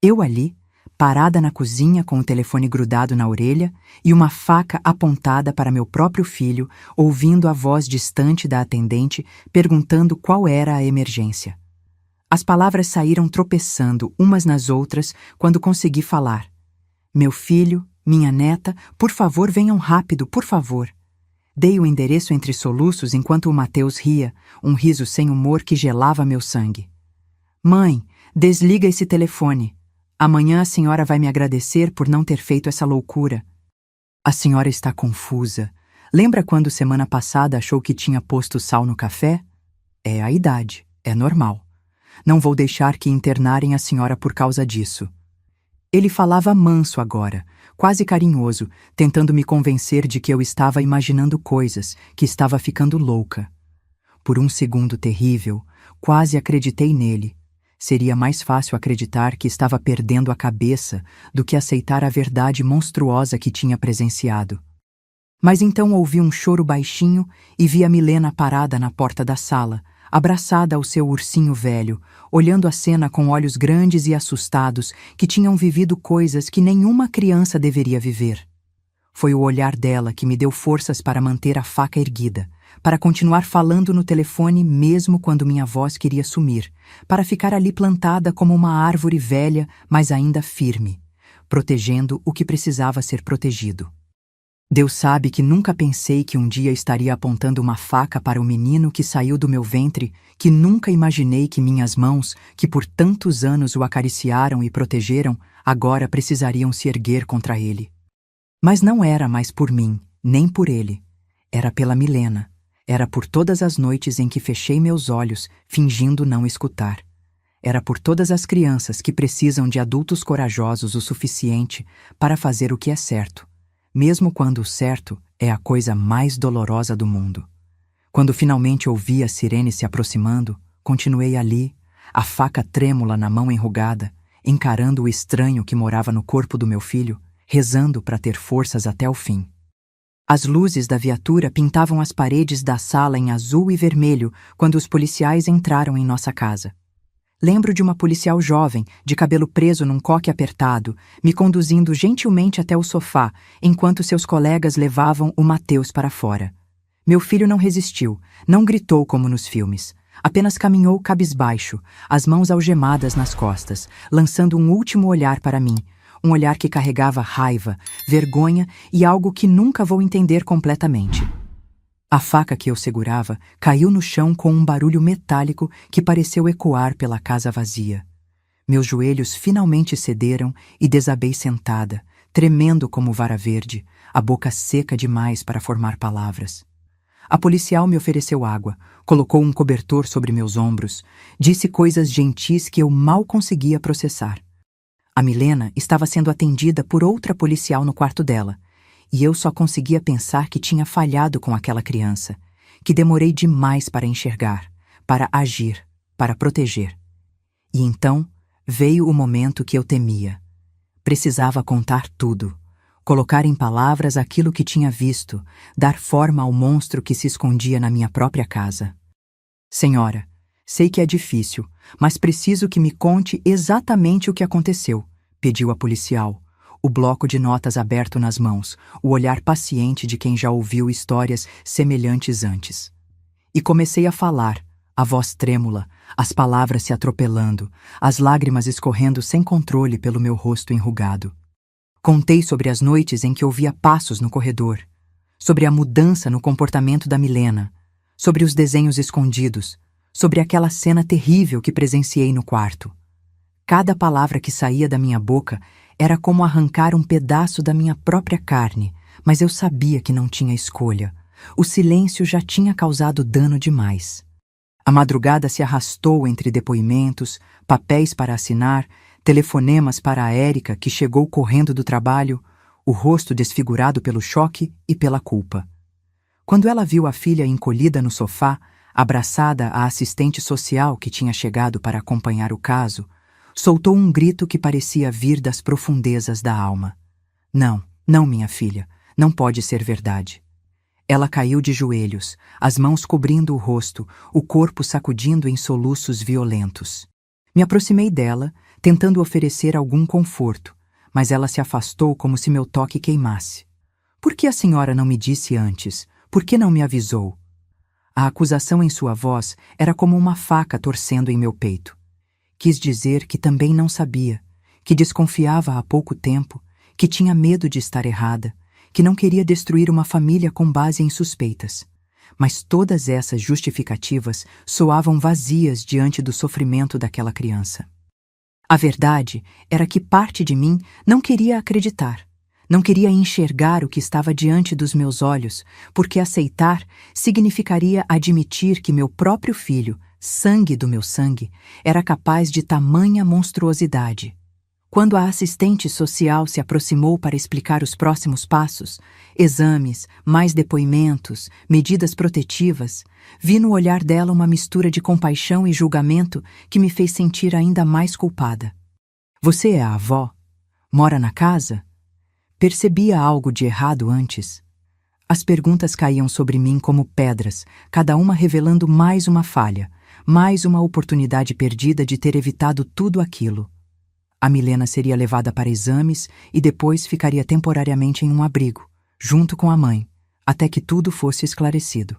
Eu ali, parada na cozinha com o telefone grudado na orelha e uma faca apontada para meu próprio filho, ouvindo a voz distante da atendente perguntando qual era a emergência. As palavras saíram tropeçando umas nas outras quando consegui falar. "Meu filho, minha neta, por favor venham rápido, por favor." Dei o endereço entre soluços enquanto o Mateus ria, um riso sem humor que gelava meu sangue. "Mãe, desliga esse telefone. Amanhã a senhora vai me agradecer por não ter feito essa loucura." "A senhora está confusa. Lembra quando semana passada achou que tinha posto sal no café? É a idade, é normal. Não vou deixar que internarem a senhora por causa disso." Ele falava manso agora, quase carinhoso, tentando me convencer de que eu estava imaginando coisas, que estava ficando louca. Por um segundo terrível, quase acreditei nele. Seria mais fácil acreditar que estava perdendo a cabeça do que aceitar a verdade monstruosa que tinha presenciado. Mas então ouvi um choro baixinho e vi a Milena parada na porta da sala, abraçada ao seu ursinho velho, olhando a cena com olhos grandes e assustados que tinham vivido coisas que nenhuma criança deveria viver. Foi o olhar dela que me deu forças para manter a faca erguida, para continuar falando no telefone mesmo quando minha voz queria sumir, para ficar ali plantada como uma árvore velha, mas ainda firme, protegendo o que precisava ser protegido. Deus sabe que nunca pensei que um dia estaria apontando uma faca para o menino que saiu do meu ventre, que nunca imaginei que minhas mãos, que por tantos anos o acariciaram e protegeram, agora precisariam se erguer contra ele. Mas não era mais por mim, nem por ele. Era pela Milena. Era por todas as noites em que fechei meus olhos, fingindo não escutar. Era por todas as crianças que precisam de adultos corajosos o suficiente para fazer o que é certo, mesmo quando o certo é a coisa mais dolorosa do mundo. Quando finalmente ouvi a sirene se aproximando, continuei ali, a faca trêmula na mão enrugada, encarando o estranho que morava no corpo do meu filho, rezando para ter forças até o fim. As luzes da viatura pintavam as paredes da sala em azul e vermelho quando os policiais entraram em nossa casa. Lembro de uma policial jovem, de cabelo preso num coque apertado, me conduzindo gentilmente até o sofá, enquanto seus colegas levavam o Mateus para fora. Meu filho não resistiu, não gritou como nos filmes. Apenas caminhou cabisbaixo, as mãos algemadas nas costas, lançando um último olhar para mim, um olhar que carregava raiva, vergonha e algo que nunca vou entender completamente. A faca que eu segurava caiu no chão com um barulho metálico que pareceu ecoar pela casa vazia. Meus joelhos finalmente cederam e desabei sentada, tremendo como vara verde, a boca seca demais para formar palavras. A policial me ofereceu água, colocou um cobertor sobre meus ombros, disse coisas gentis que eu mal conseguia processar. A Milena estava sendo atendida por outra policial no quarto dela, e eu só conseguia pensar que tinha falhado com aquela criança, que demorei demais para enxergar, para agir, para proteger. E então veio o momento que eu temia. Precisava contar tudo, colocar em palavras aquilo que tinha visto, dar forma ao monstro que se escondia na minha própria casa. Senhora, sei que é difícil, mas preciso que me conte exatamente o que aconteceu, pediu a policial, o bloco de notas aberto nas mãos, o olhar paciente de quem já ouviu histórias semelhantes antes. E comecei a falar, a voz trêmula, as palavras se atropelando, as lágrimas escorrendo sem controle pelo meu rosto enrugado. Contei sobre as noites em que ouvia passos no corredor, sobre a mudança no comportamento da Milena, sobre os desenhos escondidos, sobre aquela cena terrível que presenciei no quarto. Cada palavra que saía da minha boca era como arrancar um pedaço da minha própria carne, mas eu sabia que não tinha escolha. O silêncio já tinha causado dano demais. A madrugada se arrastou entre depoimentos, papéis para assinar, telefonemas para a Érica, que chegou correndo do trabalho, o rosto desfigurado pelo choque e pela culpa. Quando ela viu a filha encolhida no sofá, abraçada à assistente social que tinha chegado para acompanhar o caso, soltou um grito que parecia vir das profundezas da alma. Não, não, minha filha, não pode ser verdade. Ela caiu de joelhos, as mãos cobrindo o rosto, o corpo sacudindo em soluços violentos. Me aproximei dela, tentando oferecer algum conforto, mas ela se afastou como se meu toque queimasse. Por que a senhora não me disse antes? Por que não me avisou? A acusação em sua voz era como uma faca torcendo em meu peito. Quis dizer que também não sabia, que desconfiava há pouco tempo, que tinha medo de estar errada, que não queria destruir uma família com base em suspeitas. Mas todas essas justificativas soavam vazias diante do sofrimento daquela criança. A verdade era que parte de mim não queria acreditar, não queria enxergar o que estava diante dos meus olhos, porque aceitar significaria admitir que meu próprio filho, sangue do meu sangue, era capaz de tamanha monstruosidade. Quando a assistente social se aproximou para explicar os próximos passos, exames, mais depoimentos, medidas protetivas, vi no olhar dela uma mistura de compaixão e julgamento que me fez sentir ainda mais culpada. Você é a avó? Mora na casa? Percebia algo de errado antes? As perguntas caíam sobre mim como pedras, cada uma revelando mais uma falha, mais uma oportunidade perdida de ter evitado tudo aquilo. A Milena seria levada para exames e depois ficaria temporariamente em um abrigo, junto com a mãe, até que tudo fosse esclarecido.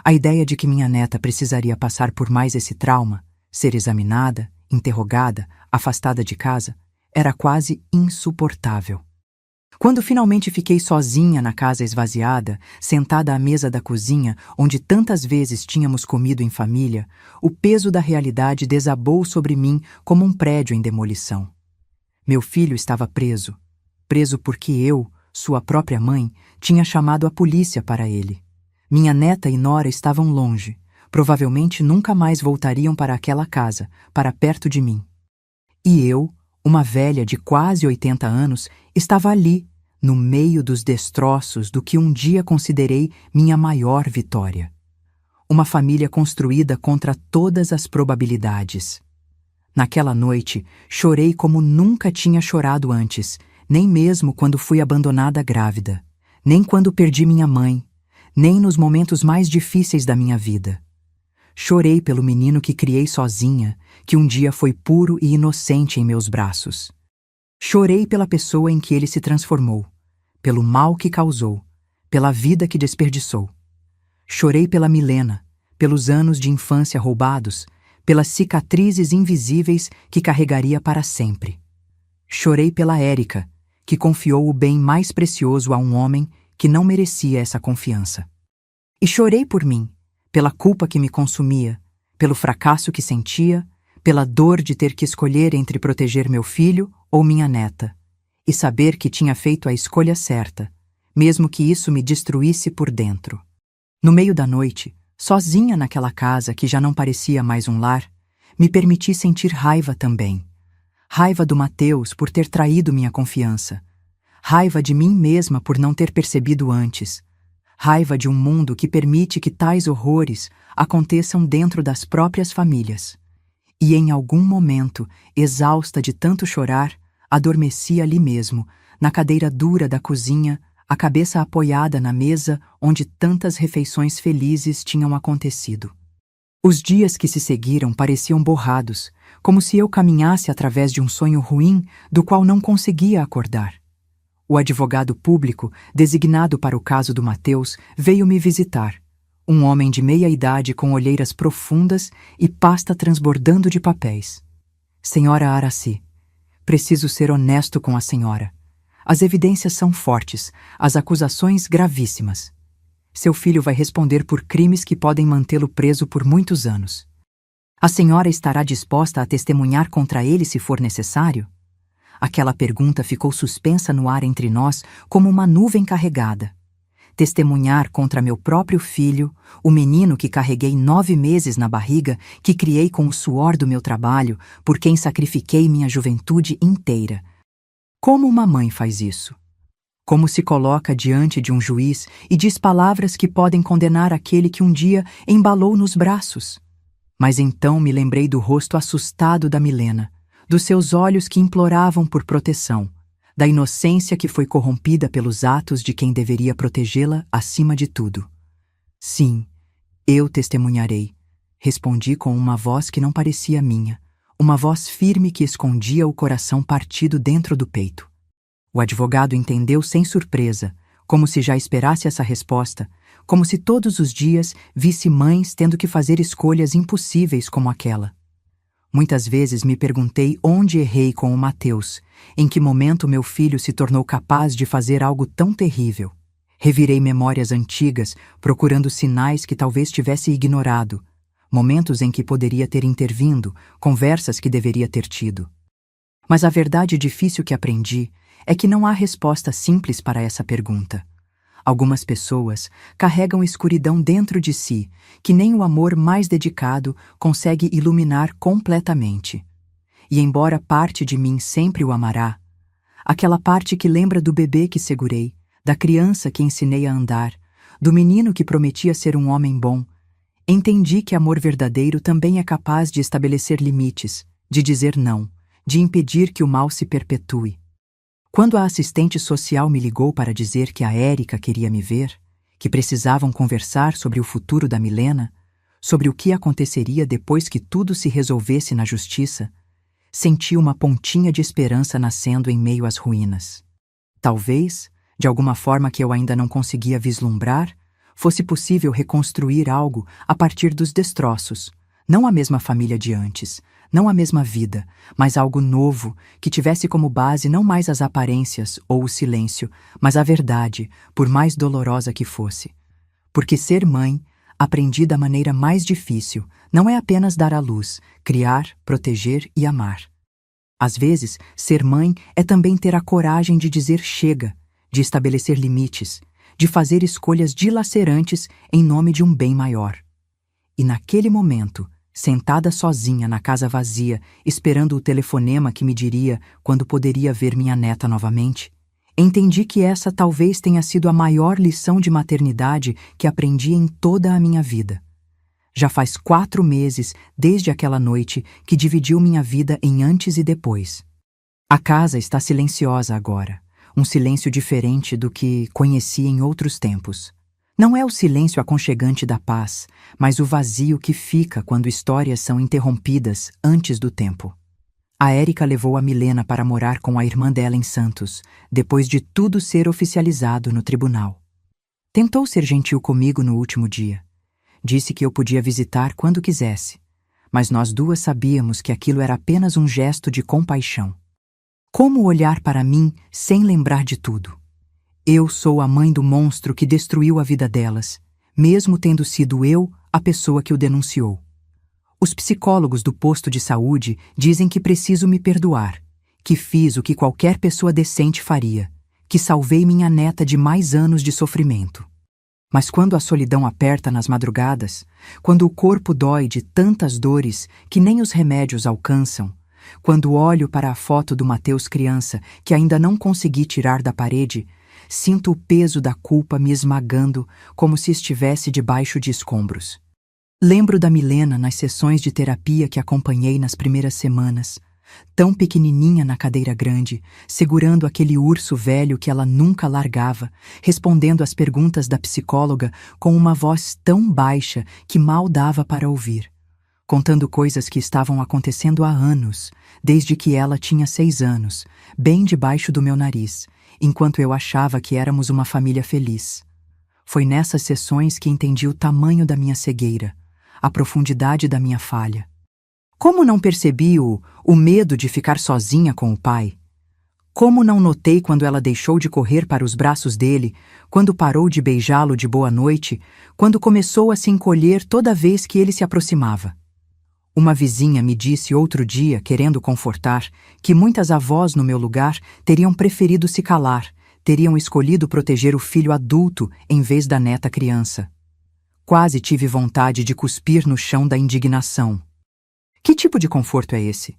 A ideia de que minha neta precisaria passar por mais esse trauma, ser examinada, interrogada, afastada de casa, era quase insuportável. Quando finalmente fiquei sozinha na casa esvaziada, sentada à mesa da cozinha, onde tantas vezes tínhamos comido em família, o peso da realidade desabou sobre mim como um prédio em demolição. Meu filho estava preso. Preso porque eu, sua própria mãe, tinha chamado a polícia para ele. Minha neta e nora estavam longe. Provavelmente nunca mais voltariam para aquela casa, para perto de mim. E eu, uma velha de quase 80 anos, estava ali, no meio dos destroços do que um dia considerei minha maior vitória. Uma família construída contra todas as probabilidades. Naquela noite, chorei como nunca tinha chorado antes, nem mesmo quando fui abandonada grávida, nem quando perdi minha mãe, nem nos momentos mais difíceis da minha vida. Chorei pelo menino que criei sozinha, que um dia foi puro e inocente em meus braços. Chorei pela pessoa em que ele se transformou, pelo mal que causou, pela vida que desperdiçou. Chorei pela Milena, pelos anos de infância roubados, pelas cicatrizes invisíveis que carregaria para sempre. Chorei pela Érica, que confiou o bem mais precioso a um homem que não merecia essa confiança. E chorei por mim, pela culpa que me consumia, pelo fracasso que sentia, pela dor de ter que escolher entre proteger meu filho ou minha neta, e saber que tinha feito a escolha certa, mesmo que isso me destruísse por dentro. No meio da noite, sozinha naquela casa que já não parecia mais um lar, me permiti sentir raiva também. Raiva do Mateus por ter traído minha confiança. Raiva de mim mesma por não ter percebido antes. Raiva de um mundo que permite que tais horrores aconteçam dentro das próprias famílias. E em algum momento, exausta de tanto chorar, adormeci ali mesmo, na cadeira dura da cozinha, a cabeça apoiada na mesa onde tantas refeições felizes tinham acontecido. Os dias que se seguiram pareciam borrados, como se eu caminhasse através de um sonho ruim do qual não conseguia acordar. O advogado público, designado para o caso do Mateus, veio me visitar. Um homem de meia idade com olheiras profundas e pasta transbordando de papéis. Senhora Araci, preciso ser honesto com a senhora. As evidências são fortes, as acusações gravíssimas. Seu filho vai responder por crimes que podem mantê-lo preso por muitos anos. A senhora estará disposta a testemunhar contra ele se for necessário? Aquela pergunta ficou suspensa no ar entre nós como uma nuvem carregada. Testemunhar contra meu próprio filho, o menino que carreguei 9 meses na barriga, que criei com o suor do meu trabalho, por quem sacrifiquei minha juventude inteira. Como uma mãe faz isso? Como se coloca diante de um juiz e diz palavras que podem condenar aquele que um dia embalou nos braços? Mas então me lembrei do rosto assustado da Milena, dos seus olhos que imploravam por proteção, da inocência que foi corrompida pelos atos de quem deveria protegê-la acima de tudo. Sim, eu testemunharei, respondi com uma voz que não parecia minha, uma voz firme que escondia o coração partido dentro do peito. O advogado entendeu sem surpresa, como se já esperasse essa resposta, como se todos os dias visse mães tendo que fazer escolhas impossíveis como aquela. Muitas vezes me perguntei onde errei com o Mateus, em que momento meu filho se tornou capaz de fazer algo tão terrível. Revirei memórias antigas, procurando sinais que talvez tivesse ignorado, momentos em que poderia ter intervindo, conversas que deveria ter tido. Mas a verdade difícil que aprendi é que não há resposta simples para essa pergunta. Algumas pessoas carregam escuridão dentro de si, que nem o amor mais dedicado consegue iluminar completamente. E embora parte de mim sempre o amará, aquela parte que lembra do bebê que segurei, da criança que ensinei a andar, do menino que prometia ser um homem bom, entendi que amor verdadeiro também é capaz de estabelecer limites, de dizer não, de impedir que o mal se perpetue. Quando a assistente social me ligou para dizer que a Érica queria me ver, que precisavam conversar sobre o futuro da Milena, sobre o que aconteceria depois que tudo se resolvesse na justiça, senti uma pontinha de esperança nascendo em meio às ruínas. Talvez, de alguma forma que eu ainda não conseguia vislumbrar, fosse possível reconstruir algo a partir dos destroços, não a mesma família de antes, não a mesma vida, mas algo novo que tivesse como base não mais as aparências ou o silêncio, mas a verdade, por mais dolorosa que fosse. Porque ser mãe, aprendi da maneira mais difícil, não é apenas dar à luz, criar, proteger e amar. Às vezes, ser mãe é também ter a coragem de dizer chega, de estabelecer limites, de fazer escolhas dilacerantes em nome de um bem maior. E naquele momento, sentada sozinha na casa vazia, esperando o telefonema que me diria quando poderia ver minha neta novamente, entendi que essa talvez tenha sido a maior lição de maternidade que aprendi em toda a minha vida. Já faz 4 meses desde aquela noite que dividiu minha vida em antes e depois. A casa está silenciosa agora, um silêncio diferente do que conheci em outros tempos. Não é o silêncio aconchegante da paz, mas o vazio que fica quando histórias são interrompidas antes do tempo. A Érica levou a Milena para morar com a irmã dela em Santos, depois de tudo ser oficializado no tribunal. Tentou ser gentil comigo no último dia. Disse que eu podia visitar quando quisesse, mas nós duas sabíamos que aquilo era apenas um gesto de compaixão. Como olhar para mim sem lembrar de tudo? Eu sou a mãe do monstro que destruiu a vida delas, mesmo tendo sido eu a pessoa que o denunciou. Os psicólogos do posto de saúde dizem que preciso me perdoar, que fiz o que qualquer pessoa decente faria, que salvei minha neta de mais anos de sofrimento. Mas quando a solidão aperta nas madrugadas, quando o corpo dói de tantas dores que nem os remédios alcançam, quando olho para a foto do Mateus criança que ainda não consegui tirar da parede, sinto o peso da culpa me esmagando como se estivesse debaixo de escombros. Lembro da Milena nas sessões de terapia que acompanhei nas primeiras semanas, tão pequenininha na cadeira grande, segurando aquele urso velho que ela nunca largava, respondendo às perguntas da psicóloga com uma voz tão baixa que mal dava para ouvir, contando coisas que estavam acontecendo há anos, desde que ela tinha 6 anos, bem debaixo do meu nariz, enquanto eu achava que éramos uma família feliz. Foi nessas sessões que entendi o tamanho da minha cegueira, a profundidade da minha falha. Como não percebi o medo de ficar sozinha com o pai? Como não notei quando ela deixou de correr para os braços dele, quando parou de beijá-lo de boa noite, quando começou a se encolher toda vez que ele se aproximava? Uma vizinha me disse outro dia, querendo confortar, que muitas avós no meu lugar teriam preferido se calar, teriam escolhido proteger o filho adulto em vez da neta criança. Quase tive vontade de cuspir no chão da indignação. Que tipo de conforto é esse?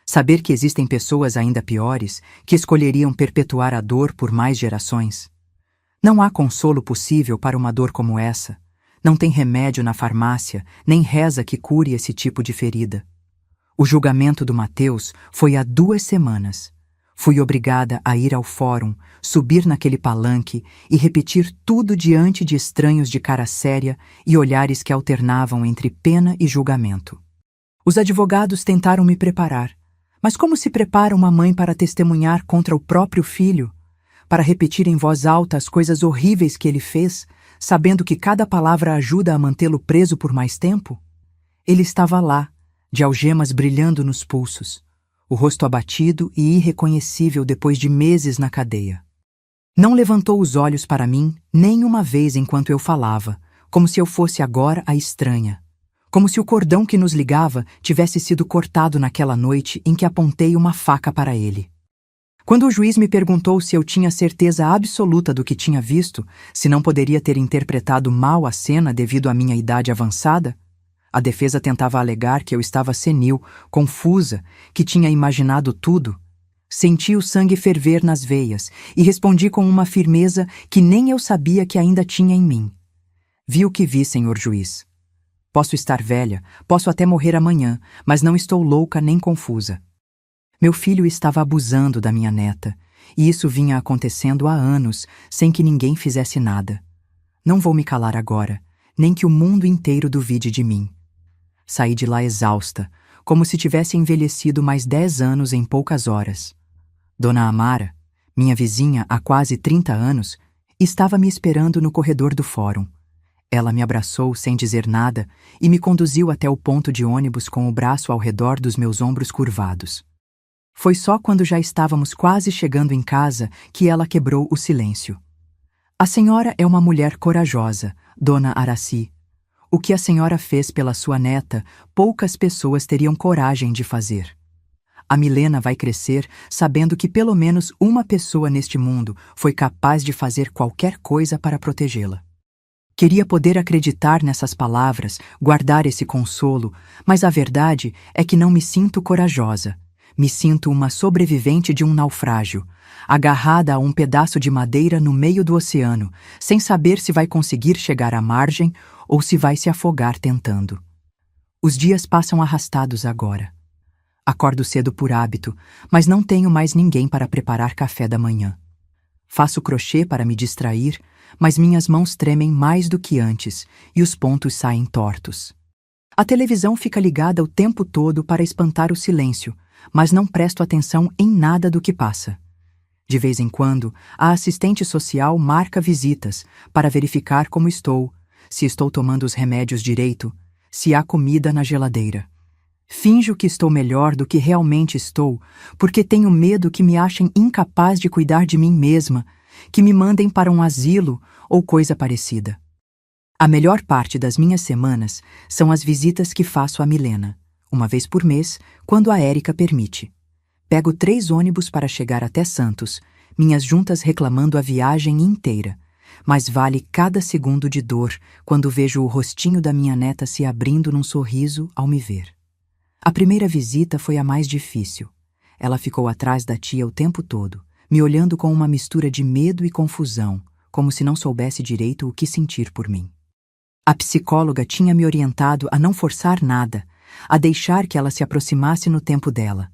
Saber que existem pessoas ainda piores que escolheriam perpetuar a dor por mais gerações? Não há consolo possível para uma dor como essa. Não tem remédio na farmácia, nem reza que cure esse tipo de ferida. O julgamento do Mateus foi há 2 semanas. Fui obrigada a ir ao fórum, subir naquele palanque e repetir tudo diante de estranhos de cara séria e olhares que alternavam entre pena e julgamento. Os advogados tentaram me preparar, mas como se prepara uma mãe para testemunhar contra o próprio filho? Para repetir em voz alta as coisas horríveis que ele fez, sabendo que cada palavra ajuda a mantê-lo preso por mais tempo? Ele estava lá, de algemas brilhando nos pulsos, o rosto abatido e irreconhecível depois de meses na cadeia. Não levantou os olhos para mim nem uma vez enquanto eu falava, como se eu fosse agora a estranha. Como se o cordão que nos ligava tivesse sido cortado naquela noite em que apontei uma faca para ele. Quando o juiz me perguntou se eu tinha certeza absoluta do que tinha visto, se não poderia ter interpretado mal a cena devido à minha idade avançada, a defesa tentava alegar que eu estava senil, confusa, que tinha imaginado tudo. Senti o sangue ferver nas veias e respondi com uma firmeza que nem eu sabia que ainda tinha em mim. Vi o que vi, senhor juiz. Posso estar velha, posso até morrer amanhã, mas não estou louca nem confusa. Meu filho estava abusando da minha neta, e isso vinha acontecendo há anos, sem que ninguém fizesse nada. Não vou me calar agora, nem que o mundo inteiro duvide de mim. Saí de lá exausta, como se tivesse envelhecido mais 10 anos em poucas horas. Dona Amara, minha vizinha há quase 30 anos, estava me esperando no corredor do fórum. Ela me abraçou sem dizer nada e me conduziu até o ponto de ônibus com o braço ao redor dos meus ombros curvados. Foi só quando já estávamos quase chegando em casa que ela quebrou o silêncio. A senhora é uma mulher corajosa, Dona Araci. O que a senhora fez pela sua neta, poucas pessoas teriam coragem de fazer. A Milena vai crescer sabendo que pelo menos uma pessoa neste mundo foi capaz de fazer qualquer coisa para protegê-la. Queria poder acreditar nessas palavras, guardar esse consolo, mas a verdade é que não me sinto corajosa. Me sinto uma sobrevivente de um naufrágio, agarrada a um pedaço de madeira no meio do oceano, sem saber se vai conseguir chegar à margem ou se vai se afogar tentando. Os dias passam arrastados agora. Acordo cedo por hábito, mas não tenho mais ninguém para preparar café da manhã. Faço crochê para me distrair, mas minhas mãos tremem mais do que antes e os pontos saem tortos. A televisão fica ligada o tempo todo para espantar o silêncio, mas não presto atenção em nada do que passa. De vez em quando, a assistente social marca visitas para verificar como estou, se estou tomando os remédios direito, se há comida na geladeira. Finjo que estou melhor do que realmente estou, porque tenho medo que me achem incapaz de cuidar de mim mesma, que me mandem para um asilo ou coisa parecida. A melhor parte das minhas semanas são as visitas que faço a Milena, uma vez por mês, quando a Érica permite. Pego 3 ônibus para chegar até Santos, minhas juntas reclamando a viagem inteira, mas vale cada segundo de dor quando vejo o rostinho da minha neta se abrindo num sorriso ao me ver. A primeira visita foi a mais difícil. Ela ficou atrás da tia o tempo todo, me olhando com uma mistura de medo e confusão, como se não soubesse direito o que sentir por mim. A psicóloga tinha me orientado a não forçar nada, a deixar que ela se aproximasse no tempo dela.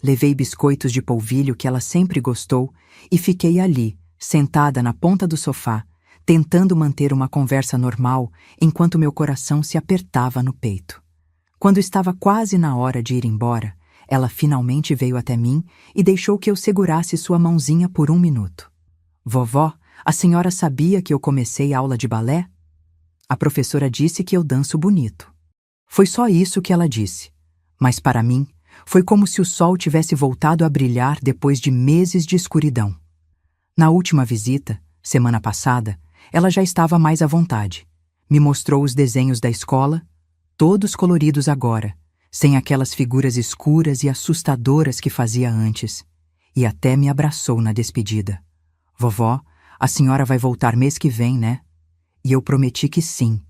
Levei biscoitos de polvilho que ela sempre gostou e fiquei ali, sentada na ponta do sofá, tentando manter uma conversa normal enquanto meu coração se apertava no peito. Quando estava quase na hora de ir embora, ela finalmente veio até mim e deixou que eu segurasse sua mãozinha por 1 minuto. Vovó, a senhora sabia que eu comecei aula de balé? A professora disse que eu danço bonito. Foi só isso que ela disse, mas para mim foi como se o sol tivesse voltado a brilhar depois de meses de escuridão. Na última visita, semana passada, ela já estava mais à vontade. Me mostrou os desenhos da escola, todos coloridos agora, sem aquelas figuras escuras e assustadoras que fazia antes, e até me abraçou na despedida. Vovó, a senhora vai voltar mês que vem, né? E eu prometi que sim,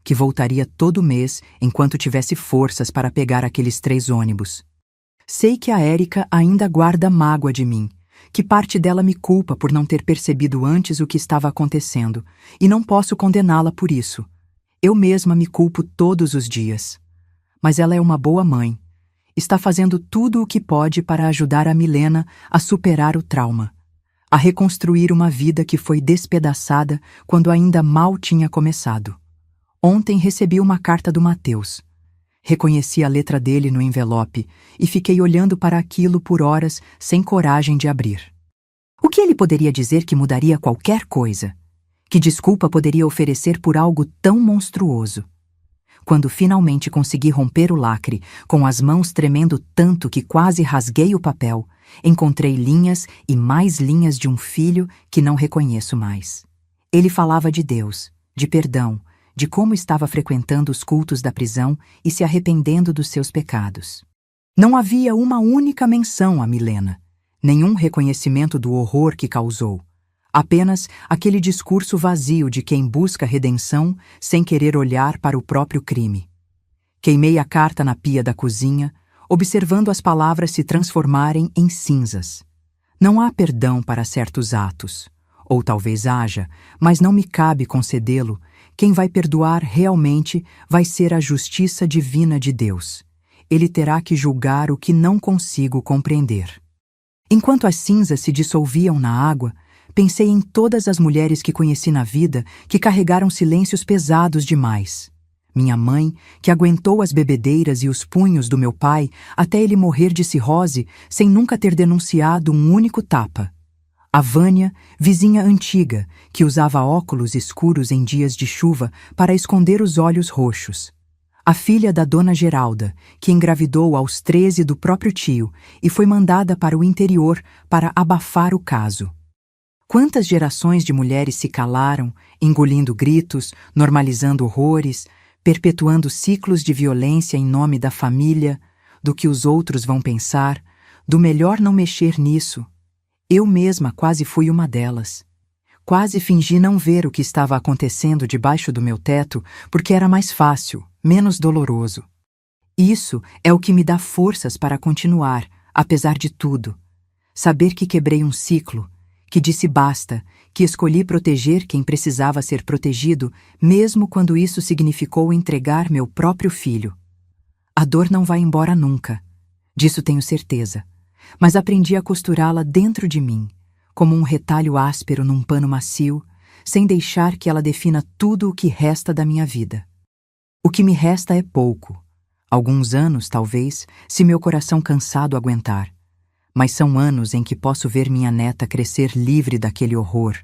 que voltaria todo mês enquanto tivesse forças para pegar aqueles 3 ônibus. Sei que a Érica ainda guarda mágoa de mim, que parte dela me culpa por não ter percebido antes o que estava acontecendo, e não posso condená-la por isso. Eu mesma me culpo todos os dias. Mas ela é uma boa mãe. Está fazendo tudo o que pode para ajudar a Milena a superar o trauma, a reconstruir uma vida que foi despedaçada quando ainda mal tinha começado. Ontem recebi uma carta do Mateus. Reconheci a letra dele no envelope e fiquei olhando para aquilo por horas sem coragem de abrir. O que ele poderia dizer que mudaria qualquer coisa? Que desculpa poderia oferecer por algo tão monstruoso? Quando finalmente consegui romper o lacre, com as mãos tremendo tanto que quase rasguei o papel, encontrei linhas e mais linhas de um filho que não reconheço mais. Ele falava de Deus, de perdão, de como estava frequentando os cultos da prisão e se arrependendo dos seus pecados. Não havia uma única menção a Milena, nenhum reconhecimento do horror que causou. Apenas aquele discurso vazio de quem busca redenção sem querer olhar para o próprio crime. Queimei a carta na pia da cozinha, observando as palavras se transformarem em cinzas. Não há perdão para certos atos. Ou talvez haja, mas não me cabe concedê-lo. Quem vai perdoar realmente vai ser a justiça divina de Deus. Ele terá que julgar o que não consigo compreender. Enquanto as cinzas se dissolviam na água, Pensei em todas as mulheres que conheci na vida que carregaram silêncios pesados demais. Minha mãe, que aguentou as bebedeiras e os punhos do meu pai até ele morrer de cirrose sem nunca ter denunciado um único tapa. A Vânia, vizinha antiga, que usava óculos escuros em dias de chuva para esconder os olhos roxos. A filha da dona Geralda, que engravidou aos 13 do próprio tio e foi mandada para o interior para abafar o caso. Quantas gerações de mulheres se calaram, engolindo gritos, normalizando horrores, perpetuando ciclos de violência em nome da família, do que os outros vão pensar, do melhor não mexer nisso. Eu mesma quase fui uma delas. Quase fingi não ver o que estava acontecendo debaixo do meu teto porque era mais fácil, menos doloroso. Isso é o que me dá forças para continuar, apesar de tudo. Saber que quebrei um ciclo, que disse basta, que escolhi proteger quem precisava ser protegido, mesmo quando isso significou entregar meu próprio filho. A dor não vai embora nunca, disso tenho certeza, mas aprendi a costurá-la dentro de mim, como um retalho áspero num pano macio, sem deixar que ela defina tudo o que resta da minha vida. O que me resta é pouco, alguns anos, talvez, se meu coração cansado aguentar. Mas são anos em que posso ver minha neta crescer livre daquele horror,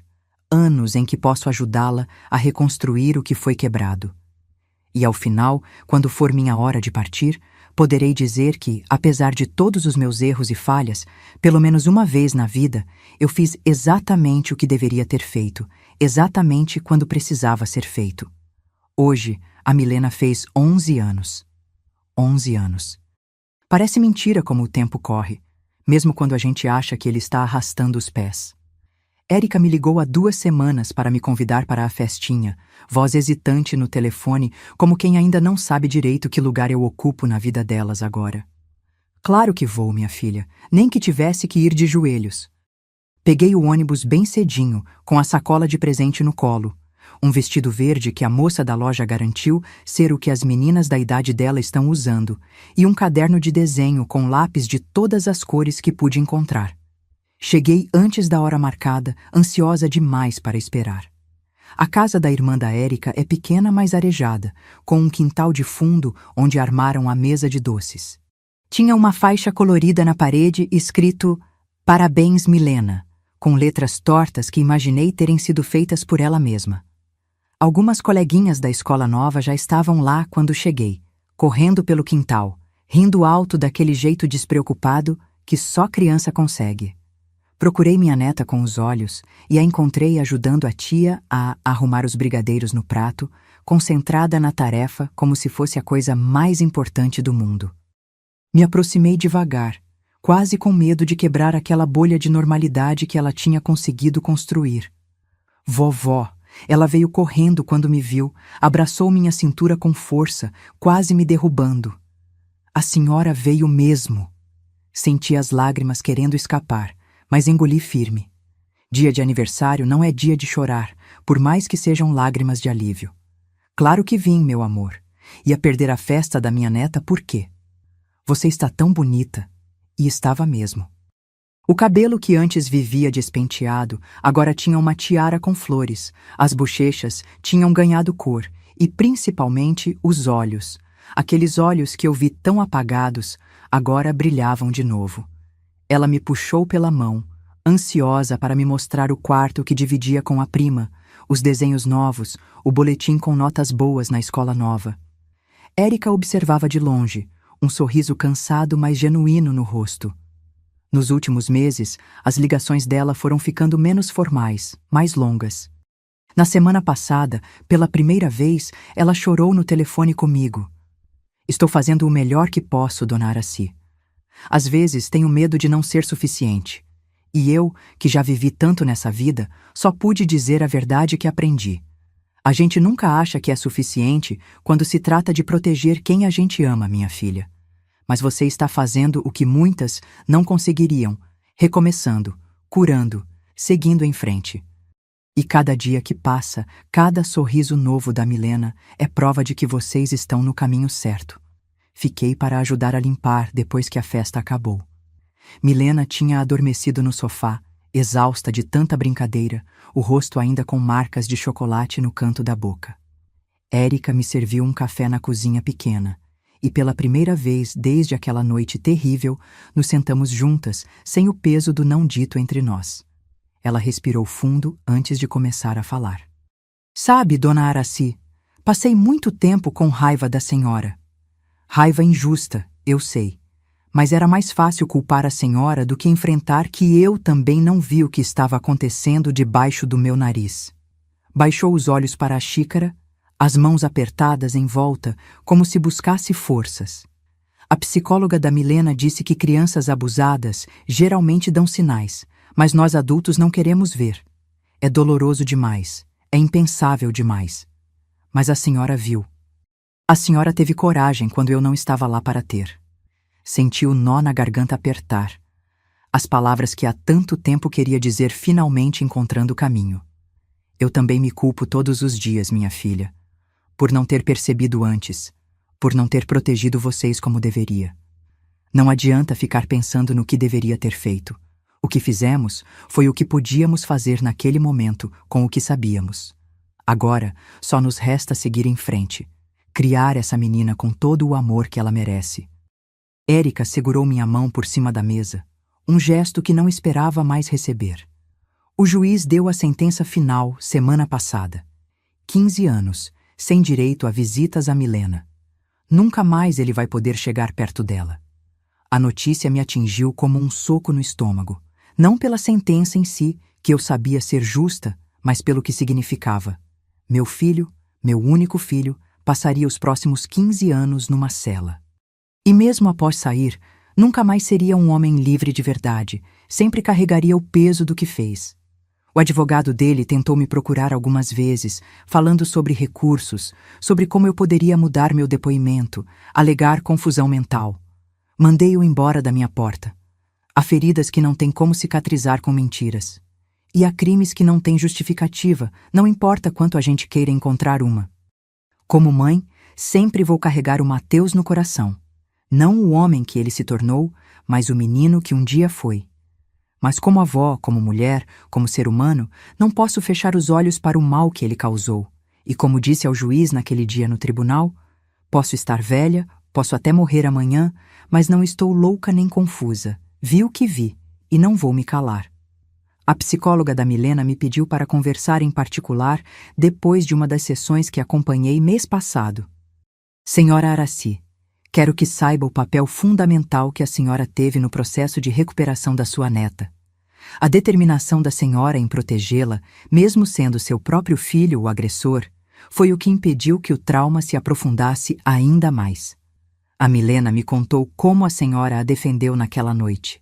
anos em que posso ajudá-la a reconstruir o que foi quebrado. E ao final, quando for minha hora de partir, poderei dizer que, apesar de todos os meus erros e falhas, pelo menos uma vez na vida, eu fiz exatamente o que deveria ter feito, exatamente quando precisava ser feito. Hoje, a Milena fez 11 anos. 11 anos. Parece mentira como o tempo corre, mesmo quando a gente acha que ele está arrastando os pés. Érica me ligou há 2 semanas para me convidar para a festinha, voz hesitante no telefone, como quem ainda não sabe direito que lugar eu ocupo na vida delas agora. Claro que vou, minha filha, nem que tivesse que ir de joelhos. Peguei o ônibus bem cedinho, com a sacola de presente no colo, um vestido verde que a moça da loja garantiu ser o que as meninas da idade dela estão usando, e um caderno de desenho com lápis de todas as cores que pude encontrar. Cheguei antes da hora marcada, ansiosa demais para esperar. A casa da irmã da Érica é pequena, mas arejada, com um quintal de fundo onde armaram a mesa de doces. Tinha uma faixa colorida na parede escrito "Parabéns, Milena", com letras tortas que imaginei terem sido feitas por ela mesma. Algumas coleguinhas da escola nova já estavam lá quando cheguei, correndo pelo quintal, rindo alto daquele jeito despreocupado que só criança consegue. Procurei minha neta com os olhos e a encontrei ajudando a tia a arrumar os brigadeiros no prato, concentrada na tarefa como se fosse a coisa mais importante do mundo. Me aproximei devagar, quase com medo de quebrar aquela bolha de normalidade que ela tinha conseguido construir. Vovó! Ela veio correndo quando me viu, abraçou minha cintura com força, quase me derrubando. A senhora veio mesmo. Senti as lágrimas querendo escapar, mas engoli firme. Dia de aniversário não é dia de chorar, por mais que sejam lágrimas de alívio. Claro que vim, meu amor. Ia perder a festa da minha neta por quê? Você está tão bonita. E estava mesmo. O cabelo que antes vivia despenteado agora tinha uma tiara com flores, as bochechas tinham ganhado cor e, principalmente, os olhos. Aqueles olhos que eu vi tão apagados, agora brilhavam de novo. Ela me puxou pela mão, ansiosa para me mostrar o quarto que dividia com a prima, os desenhos novos, o boletim com notas boas na escola nova. Érica observava de longe, um sorriso cansado mas genuíno no rosto. Nos últimos meses, as ligações dela foram ficando menos formais, mais longas. Na semana passada, pela primeira vez, ela chorou no telefone comigo. Estou fazendo o melhor que posso, dona Aracy. Às vezes tenho medo de não ser suficiente. E eu, que já vivi tanto nessa vida, só pude dizer a verdade que aprendi. A gente nunca acha que é suficiente quando se trata de proteger quem a gente ama, minha filha. Mas você está fazendo o que muitas não conseguiriam, recomeçando, curando, seguindo em frente. E cada dia que passa, cada sorriso novo da Milena é prova de que vocês estão no caminho certo. Fiquei para ajudar a limpar depois que a festa acabou. Milena tinha adormecido no sofá, exausta de tanta brincadeira, o rosto ainda com marcas de chocolate no canto da boca. Érica me serviu um café na cozinha pequena, e pela primeira vez desde aquela noite terrível, nos sentamos juntas, sem o peso do não dito entre nós. Ela respirou fundo antes de começar a falar. Sabe, dona Araci, passei muito tempo com raiva da senhora. Raiva injusta, eu sei. Mas era mais fácil culpar a senhora do que enfrentar que eu também não vi o que estava acontecendo debaixo do meu nariz. Baixou os olhos para a xícara, as mãos apertadas em volta, como se buscasse forças. A psicóloga da Milena disse que crianças abusadas geralmente dão sinais, mas nós adultos não queremos ver. É doloroso demais, é impensável demais. Mas a senhora viu. A senhora teve coragem quando eu não estava lá para ter. Senti o nó na garganta apertar. As palavras que há tanto tempo queria dizer finalmente encontrando o caminho. Eu também me culpo todos os dias, minha filha, por não ter percebido antes, por não ter protegido vocês como deveria. Não adianta ficar pensando no que deveria ter feito. O que fizemos foi o que podíamos fazer naquele momento com o que sabíamos. Agora, só nos resta seguir em frente, criar essa menina com todo o amor que ela merece. Érica segurou minha mão por cima da mesa, um gesto que não esperava mais receber. O juiz deu a sentença final semana passada. 15 anos, sem direito a visitas a Milena. Nunca mais ele vai poder chegar perto dela. A notícia me atingiu como um soco no estômago, não pela sentença em si, que eu sabia ser justa, mas pelo que significava. Meu filho, meu único filho, passaria os próximos 15 anos numa cela. E mesmo após sair, nunca mais seria um homem livre de verdade, sempre carregaria o peso do que fez. O advogado dele tentou me procurar algumas vezes, falando sobre recursos, sobre como eu poderia mudar meu depoimento, alegar confusão mental. Mandei-o embora da minha porta. Há feridas que não têm como cicatrizar com mentiras. E há crimes que não têm justificativa, não importa quanto a gente queira encontrar uma. Como mãe, sempre vou carregar o Mateus no coração. Não o homem que ele se tornou, mas o menino que um dia foi. Mas como avó, como mulher, como ser humano, não posso fechar os olhos para o mal que ele causou. E como disse ao juiz naquele dia no tribunal, posso estar velha, posso até morrer amanhã, mas não estou louca nem confusa. Vi o que vi, e não vou me calar. A psicóloga da Milena me pediu para conversar em particular depois de uma das sessões que acompanhei mês passado. Senhora Araci, quero que saiba o papel fundamental que a senhora teve no processo de recuperação da sua neta. A determinação da senhora em protegê-la, mesmo sendo seu próprio filho o agressor, foi o que impediu que o trauma se aprofundasse ainda mais. A Milena me contou como a senhora a defendeu naquela noite,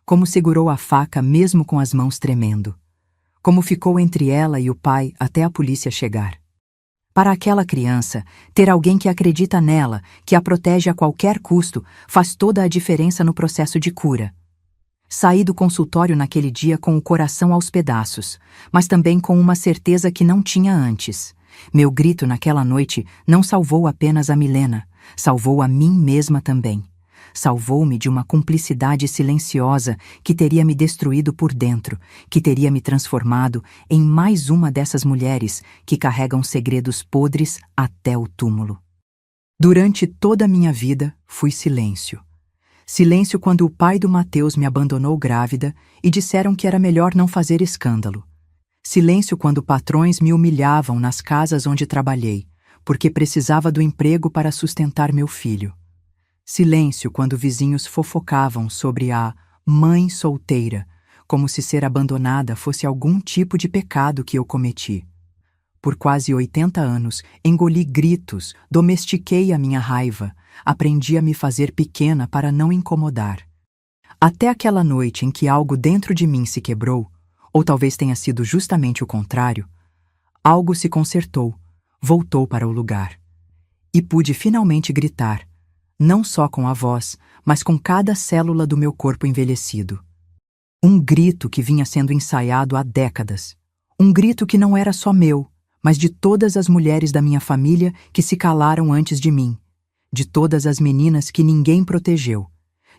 como segurou a faca mesmo com as mãos tremendo, como ficou entre ela e o pai até a polícia chegar. Para aquela criança, ter alguém que acredita nela, que a protege a qualquer custo, faz toda a diferença no processo de cura. Saí do consultório naquele dia com o coração aos pedaços, mas também com uma certeza que não tinha antes. Meu grito naquela noite não salvou apenas a Milena, salvou a mim mesma também. Salvou-me de uma cumplicidade silenciosa que teria me destruído por dentro, que teria me transformado em mais uma dessas mulheres que carregam segredos podres até o túmulo. Durante toda a minha vida, fui silêncio. Silêncio quando o pai do Mateus me abandonou grávida e disseram que era melhor não fazer escândalo. Silêncio quando patrões me humilhavam nas casas onde trabalhei, porque precisava do emprego para sustentar meu filho. Silêncio quando vizinhos fofocavam sobre a mãe solteira, como se ser abandonada fosse algum tipo de pecado que eu cometi. Por quase 80 anos, engoli gritos, domestiquei a minha raiva, aprendi a me fazer pequena para não incomodar. Até aquela noite em que algo dentro de mim se quebrou, ou talvez tenha sido justamente o contrário, algo se consertou, voltou para o lugar. E pude finalmente gritar, não só com a voz, mas com cada célula do meu corpo envelhecido. Um grito que vinha sendo ensaiado há décadas. Um grito que não era só meu, mas de todas as mulheres da minha família que se calaram antes de mim, de todas as meninas que ninguém protegeu,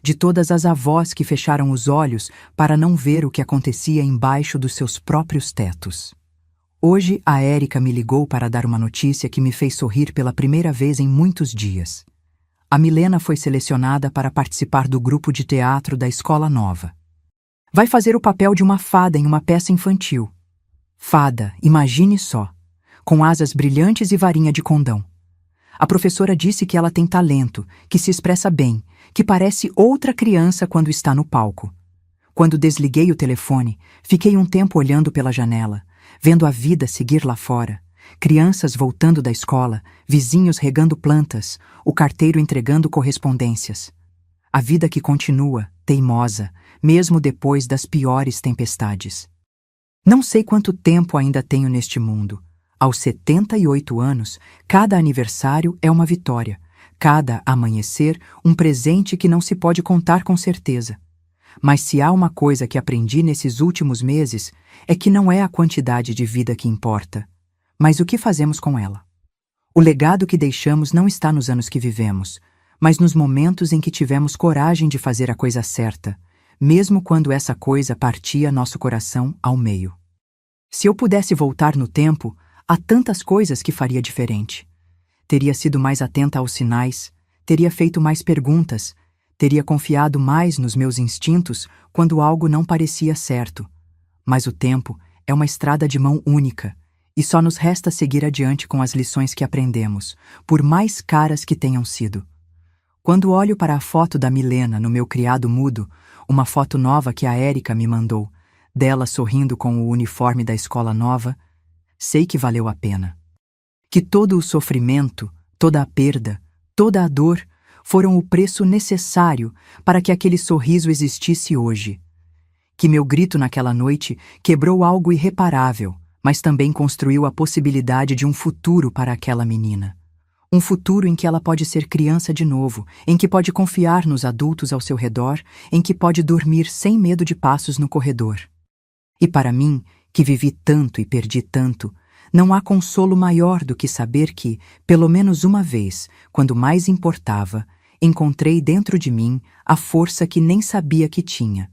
de todas as avós que fecharam os olhos para não ver o que acontecia embaixo dos seus próprios tetos. Hoje, a Érica me ligou para dar uma notícia que me fez sorrir pela primeira vez em muitos dias. A Milena foi selecionada para participar do grupo de teatro da escola nova. Vai fazer o papel de uma fada em uma peça infantil. Fada, imagine só, com asas brilhantes e varinha de condão. A professora disse que ela tem talento, que se expressa bem, que parece outra criança quando está no palco. Quando desliguei o telefone, fiquei um tempo olhando pela janela, vendo a vida seguir lá fora. Crianças voltando da escola, vizinhos regando plantas, o carteiro entregando correspondências. A vida que continua, teimosa, mesmo depois das piores tempestades. Não sei quanto tempo ainda tenho neste mundo. Aos 78 anos, cada aniversário é uma vitória, cada amanhecer um presente que não se pode contar com certeza. Mas se há uma coisa que aprendi nesses últimos meses, é que não é a quantidade de vida que importa, mas o que fazemos com ela. O legado que deixamos não está nos anos que vivemos, mas nos momentos em que tivemos coragem de fazer a coisa certa, mesmo quando essa coisa partia nosso coração ao meio. Se eu pudesse voltar no tempo, há tantas coisas que faria diferente. Teria sido mais atenta aos sinais, teria feito mais perguntas, teria confiado mais nos meus instintos quando algo não parecia certo. Mas o tempo é uma estrada de mão única, e só nos resta seguir adiante com as lições que aprendemos, por mais caras que tenham sido. Quando olho para a foto da Milena no meu criado mudo, uma foto nova que a Érica me mandou, dela sorrindo com o uniforme da escola nova, sei que valeu a pena. Que todo o sofrimento, toda a perda, toda a dor foram o preço necessário para que aquele sorriso existisse hoje. Que meu grito naquela noite quebrou algo irreparável, mas também construiu a possibilidade de um futuro para aquela menina. Um futuro em que ela pode ser criança de novo, em que pode confiar nos adultos ao seu redor, em que pode dormir sem medo de passos no corredor. E para mim, que vivi tanto e perdi tanto, não há consolo maior do que saber que, pelo menos uma vez, quando mais importava, encontrei dentro de mim a força que nem sabia que tinha.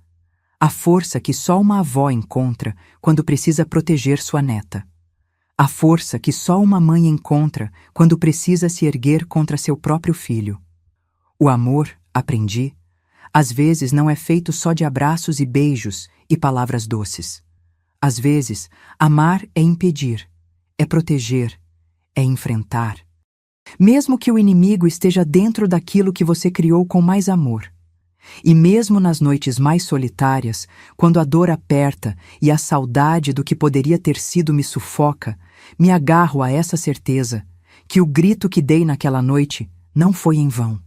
A força que só uma avó encontra quando precisa proteger sua neta. A força que só uma mãe encontra quando precisa se erguer contra seu próprio filho. O amor, aprendi, às vezes não é feito só de abraços e beijos e palavras doces. Às vezes, amar é impedir, é proteger, é enfrentar. Mesmo que o inimigo esteja dentro daquilo que você criou com mais amor. E mesmo nas noites mais solitárias, quando a dor aperta e a saudade do que poderia ter sido me sufoca, me agarro a essa certeza que o grito que dei naquela noite não foi em vão.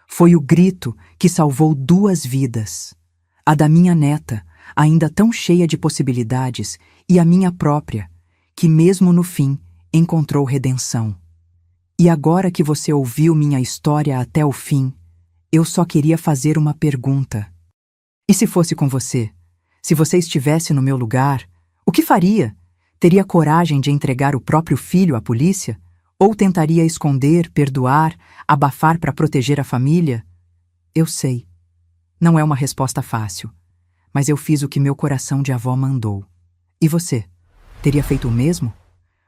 Foi o grito que salvou 2 vidas. A da minha neta, ainda tão cheia de possibilidades, e a minha própria, que mesmo no fim encontrou redenção. E agora que você ouviu minha história até o fim, eu só queria fazer uma pergunta. E se fosse com você? Se você estivesse no meu lugar, o que faria? Teria coragem de entregar o próprio filho à polícia? Ou tentaria esconder, perdoar, abafar para proteger a família? Eu sei. Não é uma resposta fácil. Mas eu fiz o que meu coração de avó mandou. E você? Teria feito o mesmo?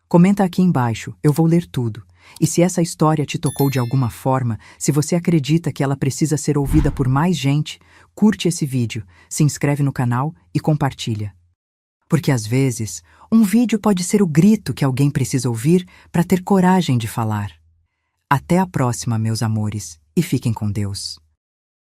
Comenta aqui embaixo, eu vou ler tudo. E se essa história te tocou de alguma forma, se você acredita que ela precisa ser ouvida por mais gente, curte esse vídeo, se inscreve no canal e compartilha. Porque às vezes, um vídeo pode ser o grito que alguém precisa ouvir para ter coragem de falar. Até a próxima, meus amores, e fiquem com Deus.